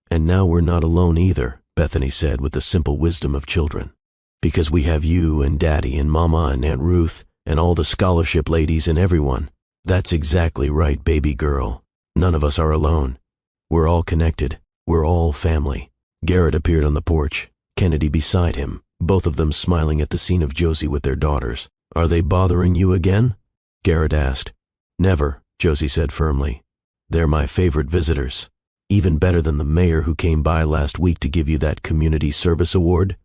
And now we're not alone either," Bethany said with the simple wisdom of children. "Because we have you and Daddy and Mama and Aunt Ruth and all the scholarship ladies and everyone." "That's exactly right, baby girl. None of us are alone. We're all connected. We're all family." Garrett appeared on the porch, Kennedy beside him, both of them smiling at the scene of Josie with their daughters. "Are they bothering you again?" Garrett asked. "Never," Josie said firmly. "They're my favorite visitors. Even better than the mayor who came by last week to give you that community service award.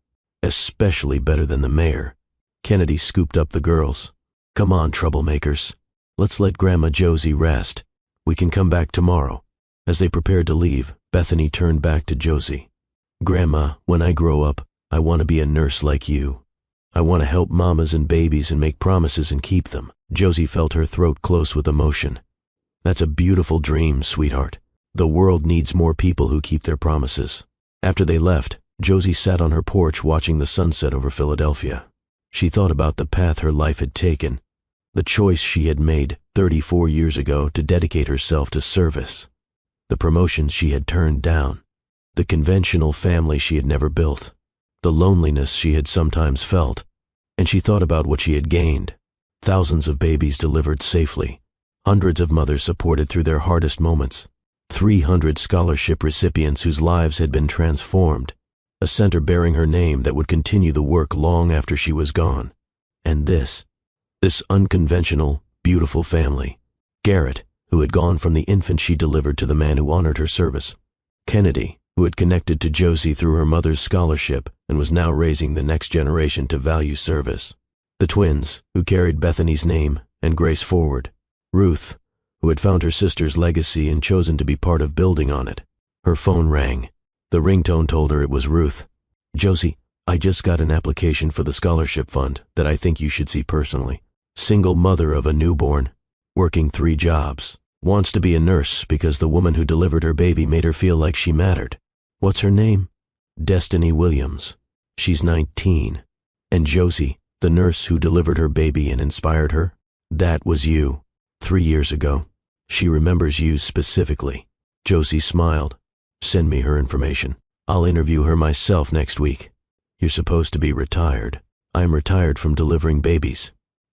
Especially better than the mayor." Kennedy scooped up the girls. "Come on, troublemakers. Let's let Grandma Josie rest. We can come back tomorrow." As they prepared to leave, Bethany turned back to Josie. "Grandma, when I grow up, I want to be a nurse like you. I want to help mamas and babies and make promises and keep them." Josie felt her throat close with emotion. "That's a beautiful dream, sweetheart. The world needs more people who keep their promises." After they left, Josie sat on her porch watching the sunset over Philadelphia. She thought about the path her life had taken, the choice she had made 34 years ago to dedicate herself to service, the promotions she had turned down, the conventional family she had never built, the loneliness she had sometimes felt, and she thought about what she had gained. Thousands of babies delivered safely, hundreds of mothers supported through their hardest moments, 300 scholarship recipients whose lives had been transformed, a center bearing her name that would continue the work long after she was gone. And this unconventional, beautiful family, Garrett, who had gone from the infant she delivered to the man who honored her service. Kennedy, who had connected to Josie through her mother's scholarship and was now raising the next generation to value service. The twins, who carried Bethany's name and Grace forward. Ruth, who had found her sister's legacy and chosen to be part of building on it. Her phone rang. The ringtone told her it was Ruth. "Josie, I just got an application for the scholarship fund that I think you should see personally. Single mother of a newborn, working 3 jobs, wants to be a nurse because the woman who delivered her baby made her feel like she mattered. What's her name? Destiny Williams. She's 19. And Josie, the nurse who delivered her baby and inspired her, that was you, 3 years ago. She remembers you specifically." Josie smiled. "Send me her information. I'll interview her myself next week. You're supposed to be retired. I'm retired from delivering babies.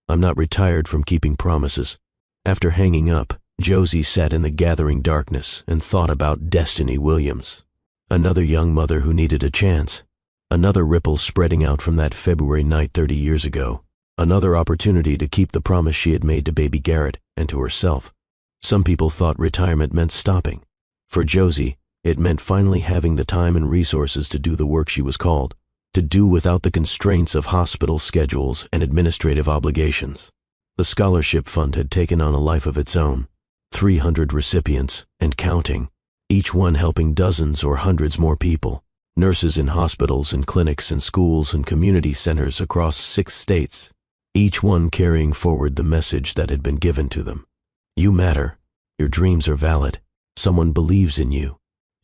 I'm not retired from keeping promises." After hanging up, Josie sat in the gathering darkness and thought about Destiny Williams. Another young mother who needed a chance. Another ripple spreading out from that February night 30 years ago. Another opportunity to keep the promise she had made to baby Garrett and to herself. Some people thought retirement meant stopping. For Josie, it meant finally having the time and resources to do the work she was called, to do without the constraints of hospital schedules and administrative obligations. The scholarship fund had taken on a life of its own. 300 recipients, and counting, each one helping dozens or hundreds more people. Nurses in hospitals and clinics and schools and community centers across 6 states, each one carrying forward the message that had been given to them. You matter, your dreams are valid, someone believes in you,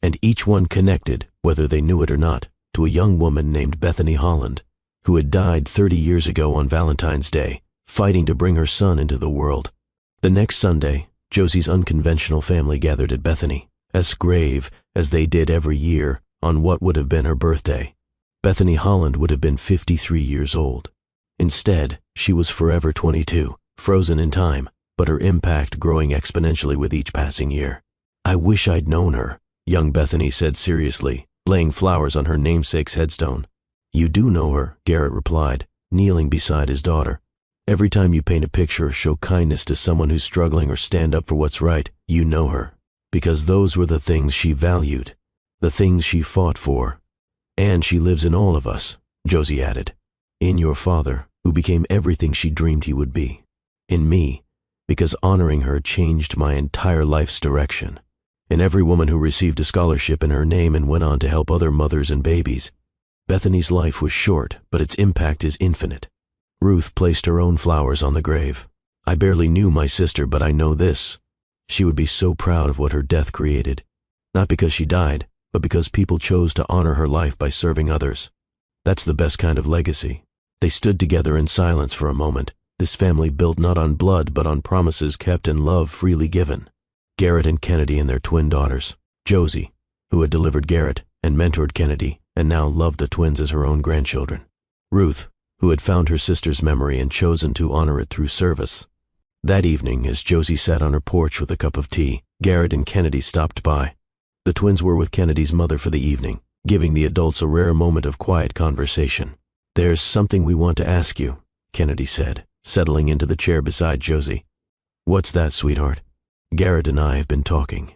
and each one connected, whether they knew it or not, to a young woman named Bethany Holland, who had died 30 years ago on Valentine's Day, fighting to bring her son into the world. The next Sunday, Josie's unconventional family gathered at Bethany, as grave as they did every year on what would have been her birthday. Bethany Holland would have been 53 years old. Instead, she was forever 22, frozen in time, but her impact growing exponentially with each passing year. "I wish I'd known her," young Bethany said seriously, laying flowers on her namesake's headstone. "You do know her," Garrett replied, kneeling beside his daughter. "Every time you paint a picture or show kindness to someone who's struggling or stand up for what's right, you know her. Because those were the things she valued, the things she fought for. And she lives in all of us," Josie added. "In your father, who became everything she dreamed he would be. In me, because honoring her changed my entire life's direction. In every woman who received a scholarship in her name and went on to help other mothers and babies. Bethany's life was short, but its impact is infinite." Ruth placed her own flowers on the grave. "I barely knew my sister, but I know this. She would be so proud of what her death created. Not because she died, but because people chose to honor her life by serving others. That's the best kind of legacy." They stood together in silence for a moment, this family built not on blood but on promises kept and love freely given. Garrett and Kennedy and their twin daughters. Josie, who had delivered Garrett and mentored Kennedy and now loved the twins as her own grandchildren. Ruth, who had found her sister's memory and chosen to honor it through service. That evening, as Josie sat on her porch with a cup of tea, Garrett and Kennedy stopped by. The twins were with Kennedy's mother for the evening, giving the adults a rare moment of quiet conversation. "There's something we want to ask you," Kennedy said, settling into the chair beside Josie. "What's that, sweetheart?" "Garrett and I have been talking.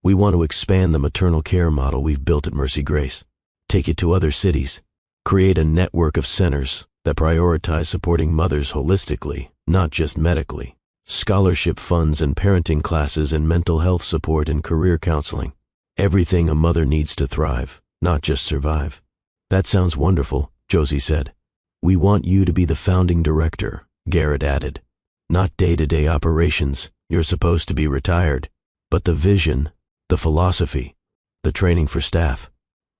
We want to expand the maternal care model we've built at Mercy Grace, take it to other cities, create a network of centers that prioritize supporting mothers holistically, not just medically. Scholarship funds and parenting classes and mental health support and career counseling. Everything a mother needs to thrive, not just survive." "That sounds wonderful," Josie said. "We want you to be the founding director," Garrett added. "Not day-to-day operations, you're supposed to be retired, but the vision, the philosophy, the training for staff.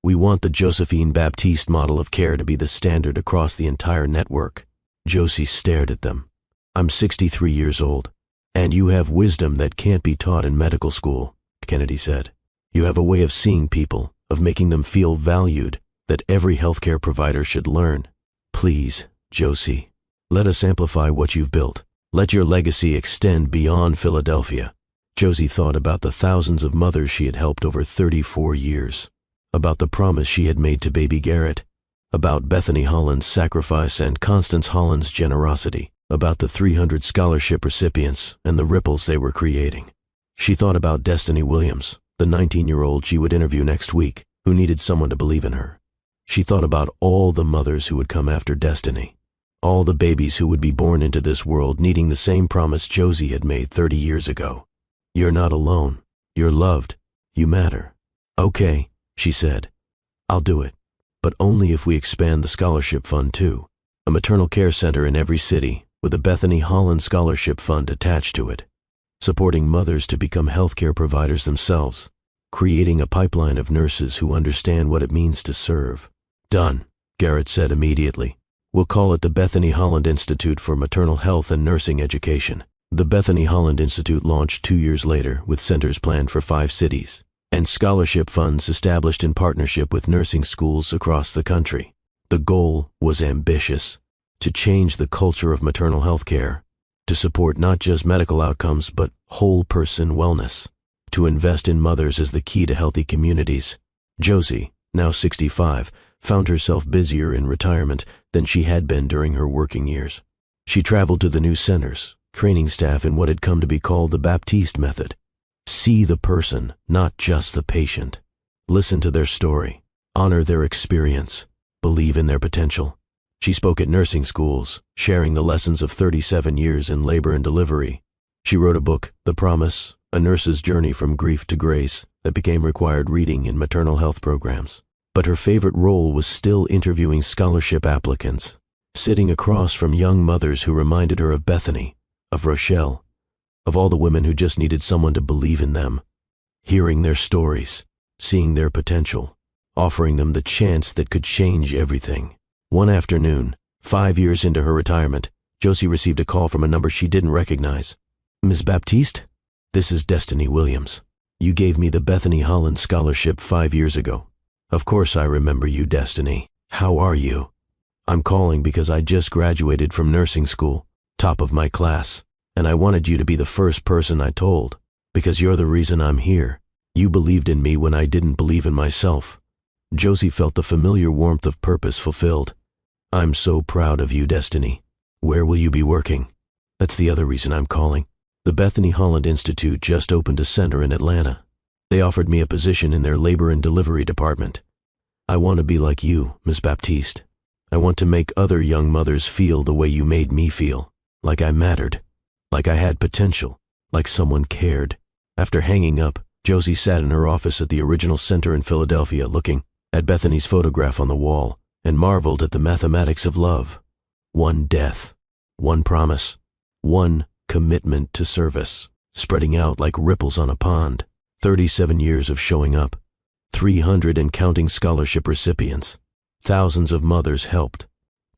We want the Josephine Baptiste model of care to be the standard across the entire network." Josie stared at them. "I'm 63 years old, and you have wisdom that can't be taught in medical school," Kennedy said. "You have a way of seeing people, of making them feel valued, that every healthcare provider should learn. Please, Josie, let us amplify what you've built. Let your legacy extend beyond Philadelphia." Josie thought about the thousands of mothers she had helped over 34 years, about the promise she had made to baby Garrett, about Bethany Holland's sacrifice and Constance Holland's generosity. about the 300 scholarship recipients and the ripples they were creating. She thought about Destiny Williams, the 19-year-old she would interview next week, who needed someone to believe in her. She thought about all the mothers who would come after Destiny, all the babies who would be born into this world needing the same promise Josie had made 30 years ago. You're not alone. You're loved. You matter. Okay, she said. I'll do it. But only if we expand the scholarship fund too. A maternal care center in every city with a Bethany Holland Scholarship Fund attached to it. Supporting mothers to become healthcare providers themselves. Creating a pipeline of nurses who understand what it means to serve. Done, Garrett said immediately. We'll call it the Bethany Holland Institute for Maternal Health and Nursing Education. The Bethany Holland Institute launched 2 years later with centers planned for 5 cities and scholarship funds established in partnership with nursing schools across the country. The goal was ambitious: to change the culture of maternal health care, to support not just medical outcomes but whole person wellness, to invest in mothers as the key to healthy communities. Josie, now 65, found herself busier in retirement than she had been during her working years. She traveled to the new centers, training staff in what had come to be called the Baptiste method. See the person, not just the patient. Listen to their story, honor their experience, believe in their potential. She spoke at nursing schools, sharing the lessons of 37 years in labor and delivery. She wrote a book, The Promise, A Nurse's Journey from Grief to Grace, that became required reading in maternal health programs. But her favorite role was still interviewing scholarship applicants, sitting across from young mothers who reminded her of Bethany, of Rochelle, of all the women who just needed someone to believe in them, hearing their stories, seeing their potential, offering them the chance that could change everything. One afternoon, 5 years into her retirement, Josie received a call from a number she didn't recognize. Ms. Baptiste? This is Destiny Williams. You gave me the Bethany Holland Scholarship 5 years ago. Of course I remember you, Destiny. How are you? I'm calling because I just graduated from nursing school, top of my class, and I wanted you to be the first person I told, because you're the reason I'm here. You believed in me when I didn't believe in myself. Josie felt the familiar warmth of purpose fulfilled. I'm so proud of you, Destiny. Where will you be working? That's the other reason I'm calling. The Bethany Holland Institute just opened a center in Atlanta. They offered me a position in their labor and delivery department. I want to be like you, Ms. Baptiste. I want to make other young mothers feel the way you made me feel, like I mattered, like I had potential, like someone cared. After hanging up, Josie sat in her office at the original center in Philadelphia looking at Bethany's photograph on the wall and marveled at the mathematics of love. One death, one promise, one commitment to service, spreading out like ripples on a pond. 37 years of showing up, 300 and counting scholarship recipients, thousands of mothers helped,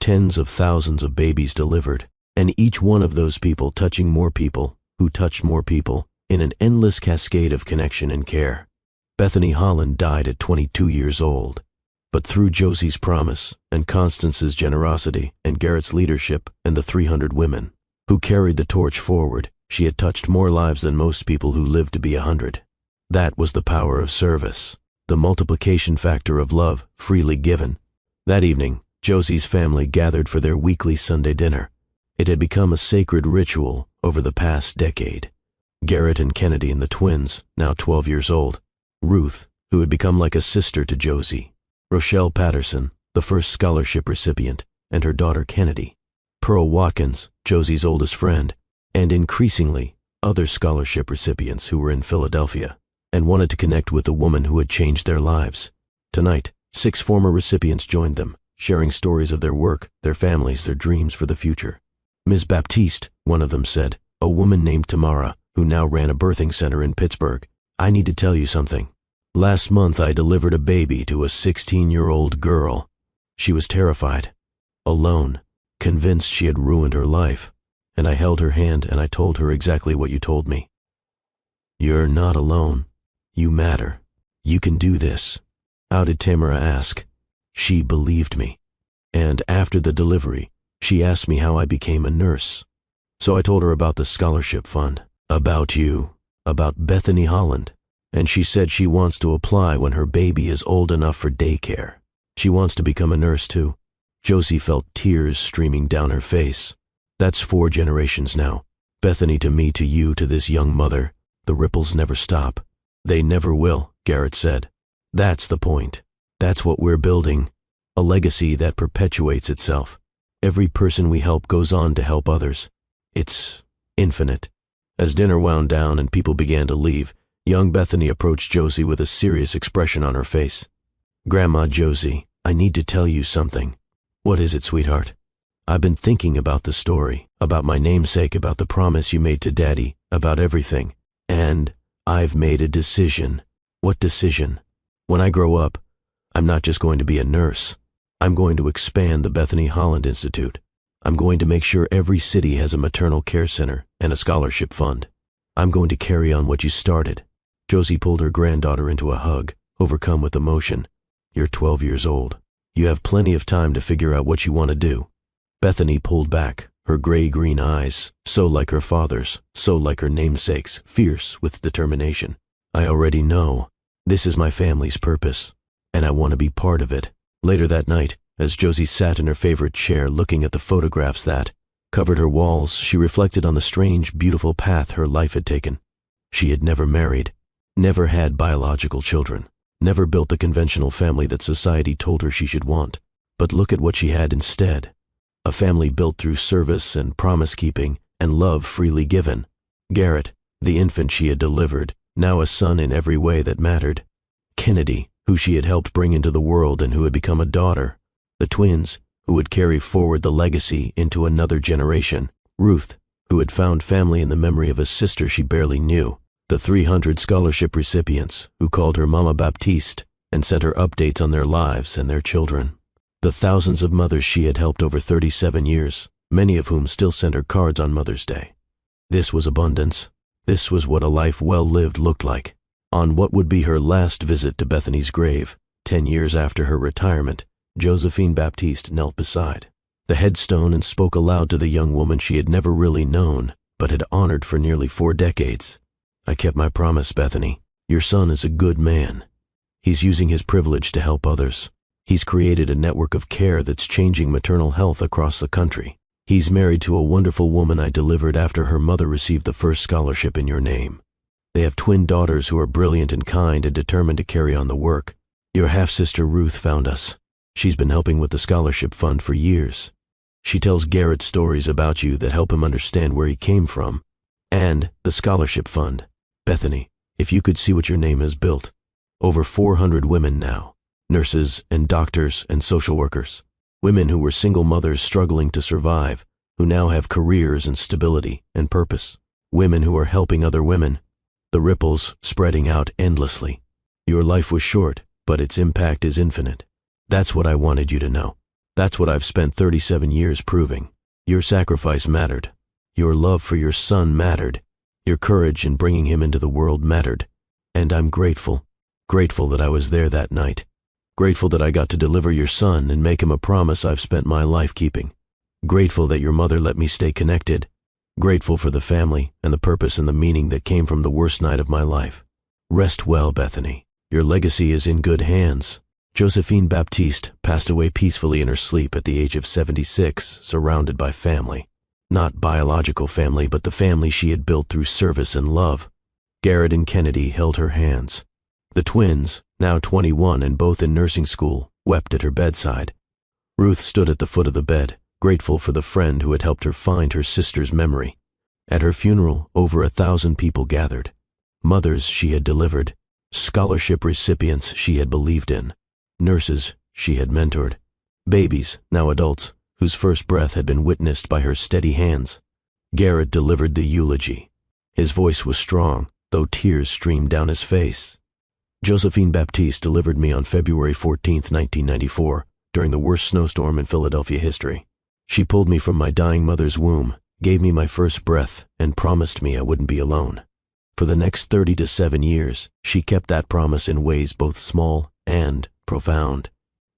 tens of thousands of babies delivered, and each one of those people touching more people who touched more people in an endless cascade of connection and care. Bethany Holland died at 22 years old, but through Josie's promise and Constance's generosity and Garrett's leadership and the 300 women who carried the torch forward, she had touched more lives than most people who lived to be 100. That was the power of service, the multiplication factor of love freely given. That evening, Josie's family gathered for their weekly Sunday dinner. It had become a sacred ritual over the past decade. Garrett and Kennedy and the twins, now 12 years old. Ruth, who had become like a sister to Josie. Rochelle Patterson, the first scholarship recipient, and her daughter Kennedy. Pearl Watkins, Josie's oldest friend, and increasingly, other scholarship recipients who were in Philadelphia and wanted to connect with the woman who had changed their lives. Tonight, 6 former recipients joined them, sharing stories of their work, their families, their dreams for the future. Ms. Baptiste, one of them said, a woman named Tamara, who now ran a birthing center in Pittsburgh. I need to tell you something. Last month I delivered a baby to a 16-year-old girl. She was terrified, alone, convinced she had ruined her life, and I held her hand and I told her exactly what you told me. You're not alone. You matter. You can do this. How did Tamara ask? She believed me. And after the delivery, she asked me how I became a nurse. So I told her about the scholarship fund, about you, about Bethany Holland, and she said she wants to apply when her baby is old enough for daycare. She wants to become a nurse too. Josie felt tears streaming down her face. That's 4 generations now. Bethany to me, to you, to this young mother. The ripples never stop. They never will, Garrett said. That's the point. That's what we're building. A legacy that perpetuates itself. Every person we help goes on to help others. It's infinite. As dinner wound down and people began to leave, young Bethany approached Josie with a serious expression on her face. Grandma Josie, I need to tell you something. What is it, sweetheart? I've been thinking about the story, about my namesake, about the promise you made to Daddy, about everything. And I've made a decision. What decision? When I grow up, I'm not just going to be a nurse. I'm going to expand the Bethany Holland Institute. I'm going to make sure every city has a maternal care center and a scholarship fund. I'm going to carry on what you started. Josie pulled her granddaughter into a hug, overcome with emotion. You're 12 years old. You have plenty of time to figure out what you want to do. Bethany pulled back, her gray-green eyes, so like her father's, so like her namesake's, fierce with determination. I already know. This is my family's purpose, and I want to be part of it. Later that night, as Josie sat in her favorite chair looking at the photographs that covered her walls, she reflected on the strange, beautiful path her life had taken. She had never married, never had biological children, never built the conventional family that society told her she should want. But look at what she had instead. A family built through service and promise-keeping and love freely given. Garrett, the infant she had delivered, now a son in every way that mattered. Kennedy, who she had helped bring into the world and who had become a daughter. The twins, who would carry forward the legacy into another generation. Ruth, who had found family in the memory of a sister she barely knew. The 300 scholarship recipients, who called her Mama Baptiste and sent her updates on their lives and their children. The thousands of mothers she had helped over 37 years, many of whom still sent her cards on Mother's Day. This was abundance. This was what a life well lived looked like. On what would be her last visit to Bethany's grave, 10 years after her retirement, Josephine Baptiste knelt beside the headstone and spoke aloud to the young woman she had never really known, but had honored for nearly 4 decades. I kept my promise, Bethany. Your son is a good man. He's using his privilege to help others. He's created a network of care that's changing maternal health across the country. He's married to a wonderful woman I delivered after her mother received the first scholarship in your name. They have twin daughters who are brilliant and kind and determined to carry on the work. Your half-sister Ruth found us. She's been helping with the scholarship fund for years. She tells Garrett stories about you that help him understand where he came from. And the scholarship fund. Bethany, if you could see what your name has built. Over 400 women now. Nurses and doctors and social workers. Women who were single mothers struggling to survive, who now have careers and stability and purpose. Women who are helping other women. The ripples spreading out endlessly. Your life was short, but its impact is infinite. That's what I wanted you to know. That's what I've spent 37 years proving. Your sacrifice mattered. Your love for your son mattered. Your courage in bringing him into the world mattered. And I'm grateful. Grateful that I was there that night. Grateful that I got to deliver your son and make him a promise I've spent my life keeping. Grateful that your mother let me stay connected. Grateful for the family and the purpose and the meaning that came from the worst night of my life. Rest well, Bethany. Your legacy is in good hands. Josephine Baptiste passed away peacefully in her sleep at the age of 76, surrounded by family. Not biological family, but the family she had built through service and love. Garrett and Kennedy held her hands. The twins, now 21 and both in nursing school, wept at her bedside. Ruth stood at the foot of the bed, grateful for the friend who had helped her find her sister's memory. At her funeral, over 1,000 people gathered. Mothers she had delivered, scholarship recipients she had believed in, nurses she had mentored, babies, now adults, whose first breath had been witnessed by her steady hands. Garrett delivered the eulogy. His voice was strong, though tears streamed down his face. Josephine Baptiste delivered me on February 14, 1994, during the worst snowstorm in Philadelphia history. She pulled me from my dying mother's womb, gave me my first breath, and promised me I wouldn't be alone. For the next 37 years, she kept that promise in ways both small and profound.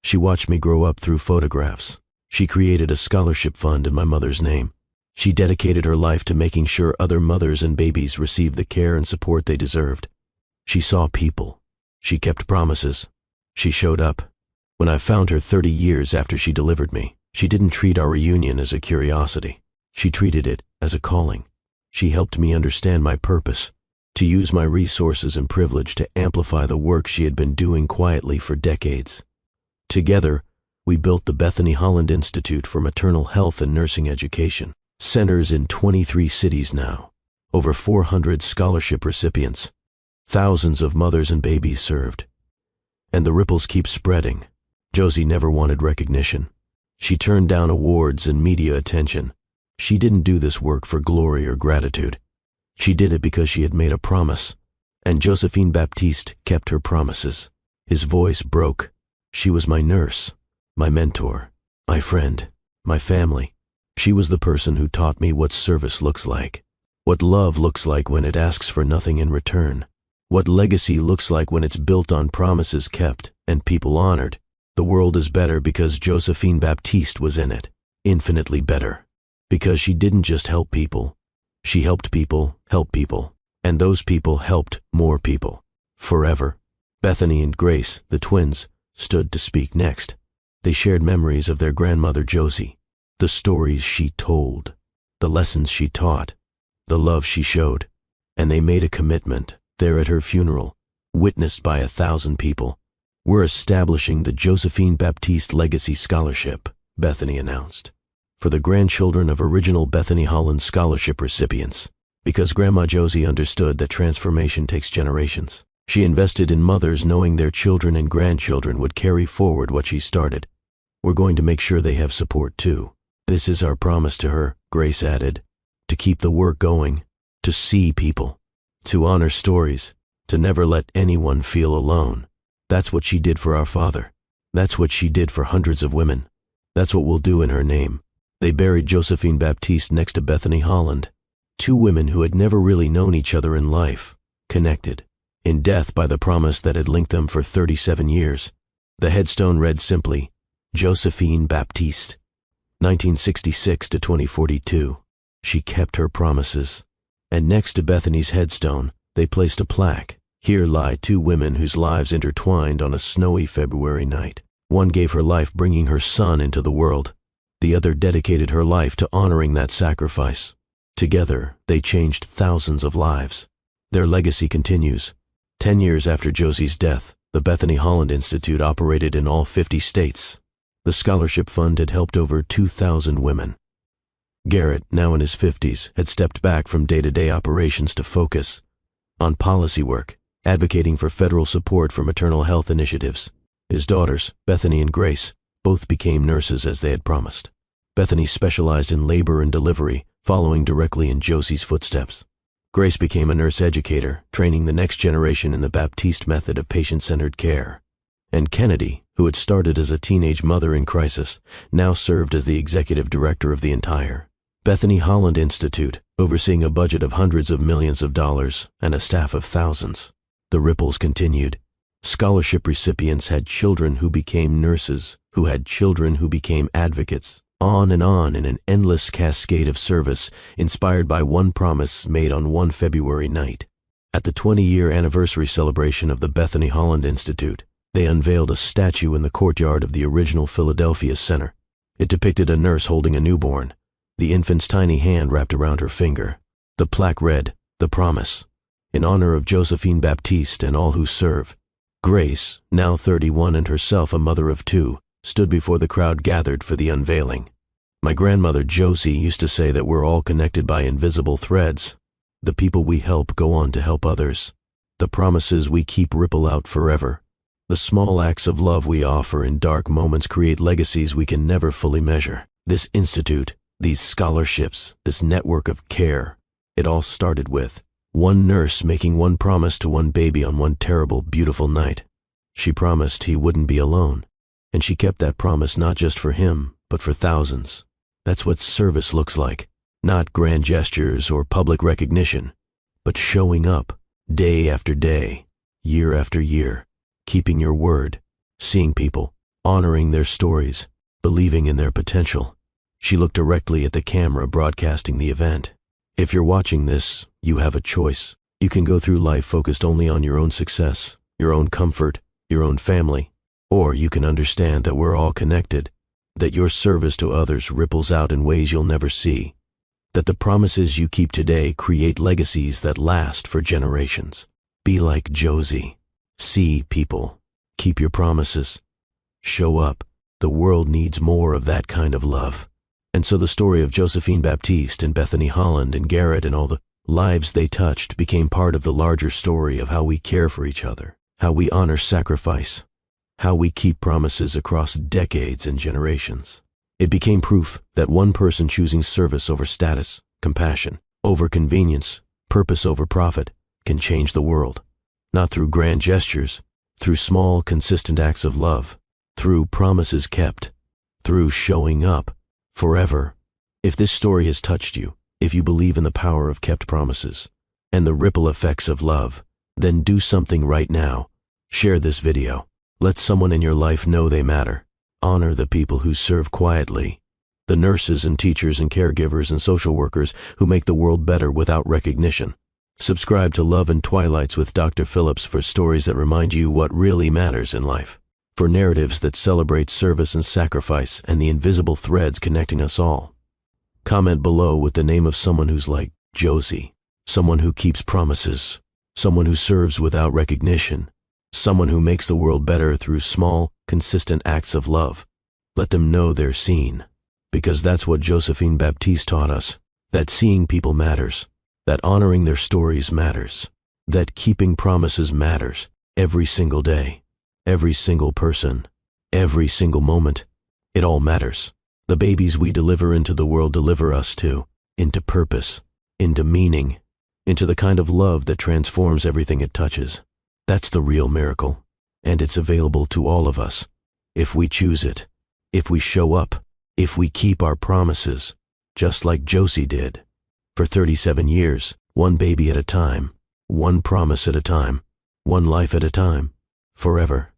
She watched me grow up through photographs. She created a scholarship fund in my mother's name. She dedicated her life to making sure other mothers and babies received the care and support they deserved. She saw people. She kept promises. She showed up. When I found her 30 years after she delivered me, she didn't treat our reunion as a curiosity. She treated it as a calling. She helped me understand my purpose, to use my resources and privilege to amplify the work she had been doing quietly for decades. Together, we built the Bethany Holland Institute for Maternal Health and Nursing Education. Centers in 23 cities now, over 400 scholarship recipients, thousands of mothers and babies served. And the ripples keep spreading. Josie never wanted recognition. She turned down awards and media attention. She didn't do this work for glory or gratitude. She did it because she had made a promise, and Josephine Baptiste kept her promises. His voice broke. She was my nurse, my mentor, my friend, my family. She was the person who taught me what service looks like, what love looks like when it asks for nothing in return, what legacy looks like when it's built on promises kept and people honored. The world is better because Josephine Baptiste was in it, infinitely better, because she didn't just help people. She helped people help people, and those people helped more people, forever. Bethany and Grace, the twins, stood to speak next. They shared memories of their grandmother Josie, the stories she told, the lessons she taught, the love she showed, and they made a commitment there at her funeral, witnessed by 1,000 people. We're establishing the Josephine Baptiste Legacy Scholarship, Bethany announced, for the grandchildren of original Bethany Holland Scholarship recipients, because Grandma Josie understood that transformation takes generations. She invested in mothers knowing their children and grandchildren would carry forward what she started. We're going to make sure they have support too. This is our promise to her, Grace added, to keep the work going, to see people, to honor stories, to never let anyone feel alone. That's what she did for our father. That's what she did for hundreds of women. That's what we'll do in her name. They buried Josephine Baptiste next to Bethany Holland, two women who had never really known each other in life, connected, in death by the promise that had linked them for 37 years. The headstone read simply, Josephine Baptiste, 1966 to 2042. She kept her promises. And next to Bethany's headstone, they placed a plaque. Here lie two women whose lives intertwined on a snowy February night. One gave her life bringing her son into the world. The other dedicated her life to honoring that sacrifice. Together, they changed thousands of lives. Their legacy continues. 10 years after Josie's death, the Bethany Holland Institute operated in all 50 states. The scholarship fund had helped over 2,000 women. Garrett, now in his 50s, had stepped back from day-to-day operations to focus on policy work, advocating for federal support for maternal health initiatives. His daughters, Bethany and Grace, both became nurses as they had promised. Bethany specialized in labor and delivery, following directly in Josie's footsteps. Grace became a nurse educator, training the next generation in the Baptiste method of patient-centered care. And Kennedy, who had started as a teenage mother in crisis, now served as the executive director of the entire Bethany Holland Institute, overseeing a budget of hundreds of millions of dollars and a staff of thousands. The ripples continued. Scholarship recipients had children who became nurses, who had children who became advocates, on in an endless cascade of service inspired by one promise made on one February night. At the 20-year anniversary celebration of the Bethany Holland Institute, they unveiled a statue in the courtyard of the original Philadelphia Center. It depicted a nurse holding a newborn, the infant's tiny hand wrapped around her finger. The plaque read, "The Promise, in honor of Josephine Baptiste and all who serve." Grace, now 31 and herself a mother of two, stood before the crowd gathered for the unveiling. My grandmother Josie used to say that we're all connected by invisible threads. The people we help go on to help others. The promises we keep ripple out forever. The small acts of love we offer in dark moments create legacies we can never fully measure. This institute, these scholarships, this network of care, it all started with one nurse making one promise to one baby on one terrible, beautiful night. She promised he wouldn't be alone, and she kept that promise not just for him, but for thousands. That's what service looks like. Not grand gestures or public recognition, but showing up day after day, year after year, keeping your word, seeing people, honoring their stories, believing in their potential. She looked directly at the camera broadcasting the event. If you're watching this, you have a choice. You can go through life focused only on your own success, your own comfort, your own family, or you can understand that we're all connected, that your service to others ripples out in ways you'll never see. that the promises you keep today create legacies that last for generations. Be like Josie. See people. Keep your promises. Show up. The world needs more of that kind of love. And so the story of Josephine Baptiste and Bethany Holland and Garrett and all the lives they touched became part of the larger story of how we care for each other, how we honor sacrifice, how we keep promises across decades and generations. It became proof that one person choosing service over status, compassion over convenience, purpose over profit can change the world. Not through grand gestures, through small, consistent acts of love, through promises kept, through showing up forever. If this story has touched you, if you believe in the power of kept promises and the ripple effects of love, then do something right now. Share this video. Let someone in your life know they matter. Honor the people who serve quietly, the nurses and teachers and caregivers and social workers who make the world better without recognition. Subscribe to Love and Twilights with Dr. Phillips for stories that remind you what really matters in life, for narratives that celebrate service and sacrifice and the invisible threads connecting us all. Comment below with the name of someone who's like Josie, someone who keeps promises, someone who serves without recognition, someone who makes the world better through small, consistent acts of love. Let them know they're seen, because that's what Josephine Baptiste taught us, that seeing people matters, that honoring their stories matters, that keeping promises matters every single day, every single person, every single moment. It all matters. The babies we deliver into the world deliver us too, into purpose, into meaning, into the kind of love that transforms everything it touches. That's the real miracle, and it's available to all of us, if we choose it, if we show up, if we keep our promises, just like Josie did. For 37 years, one baby at a time, one promise at a time, one life at a time, forever.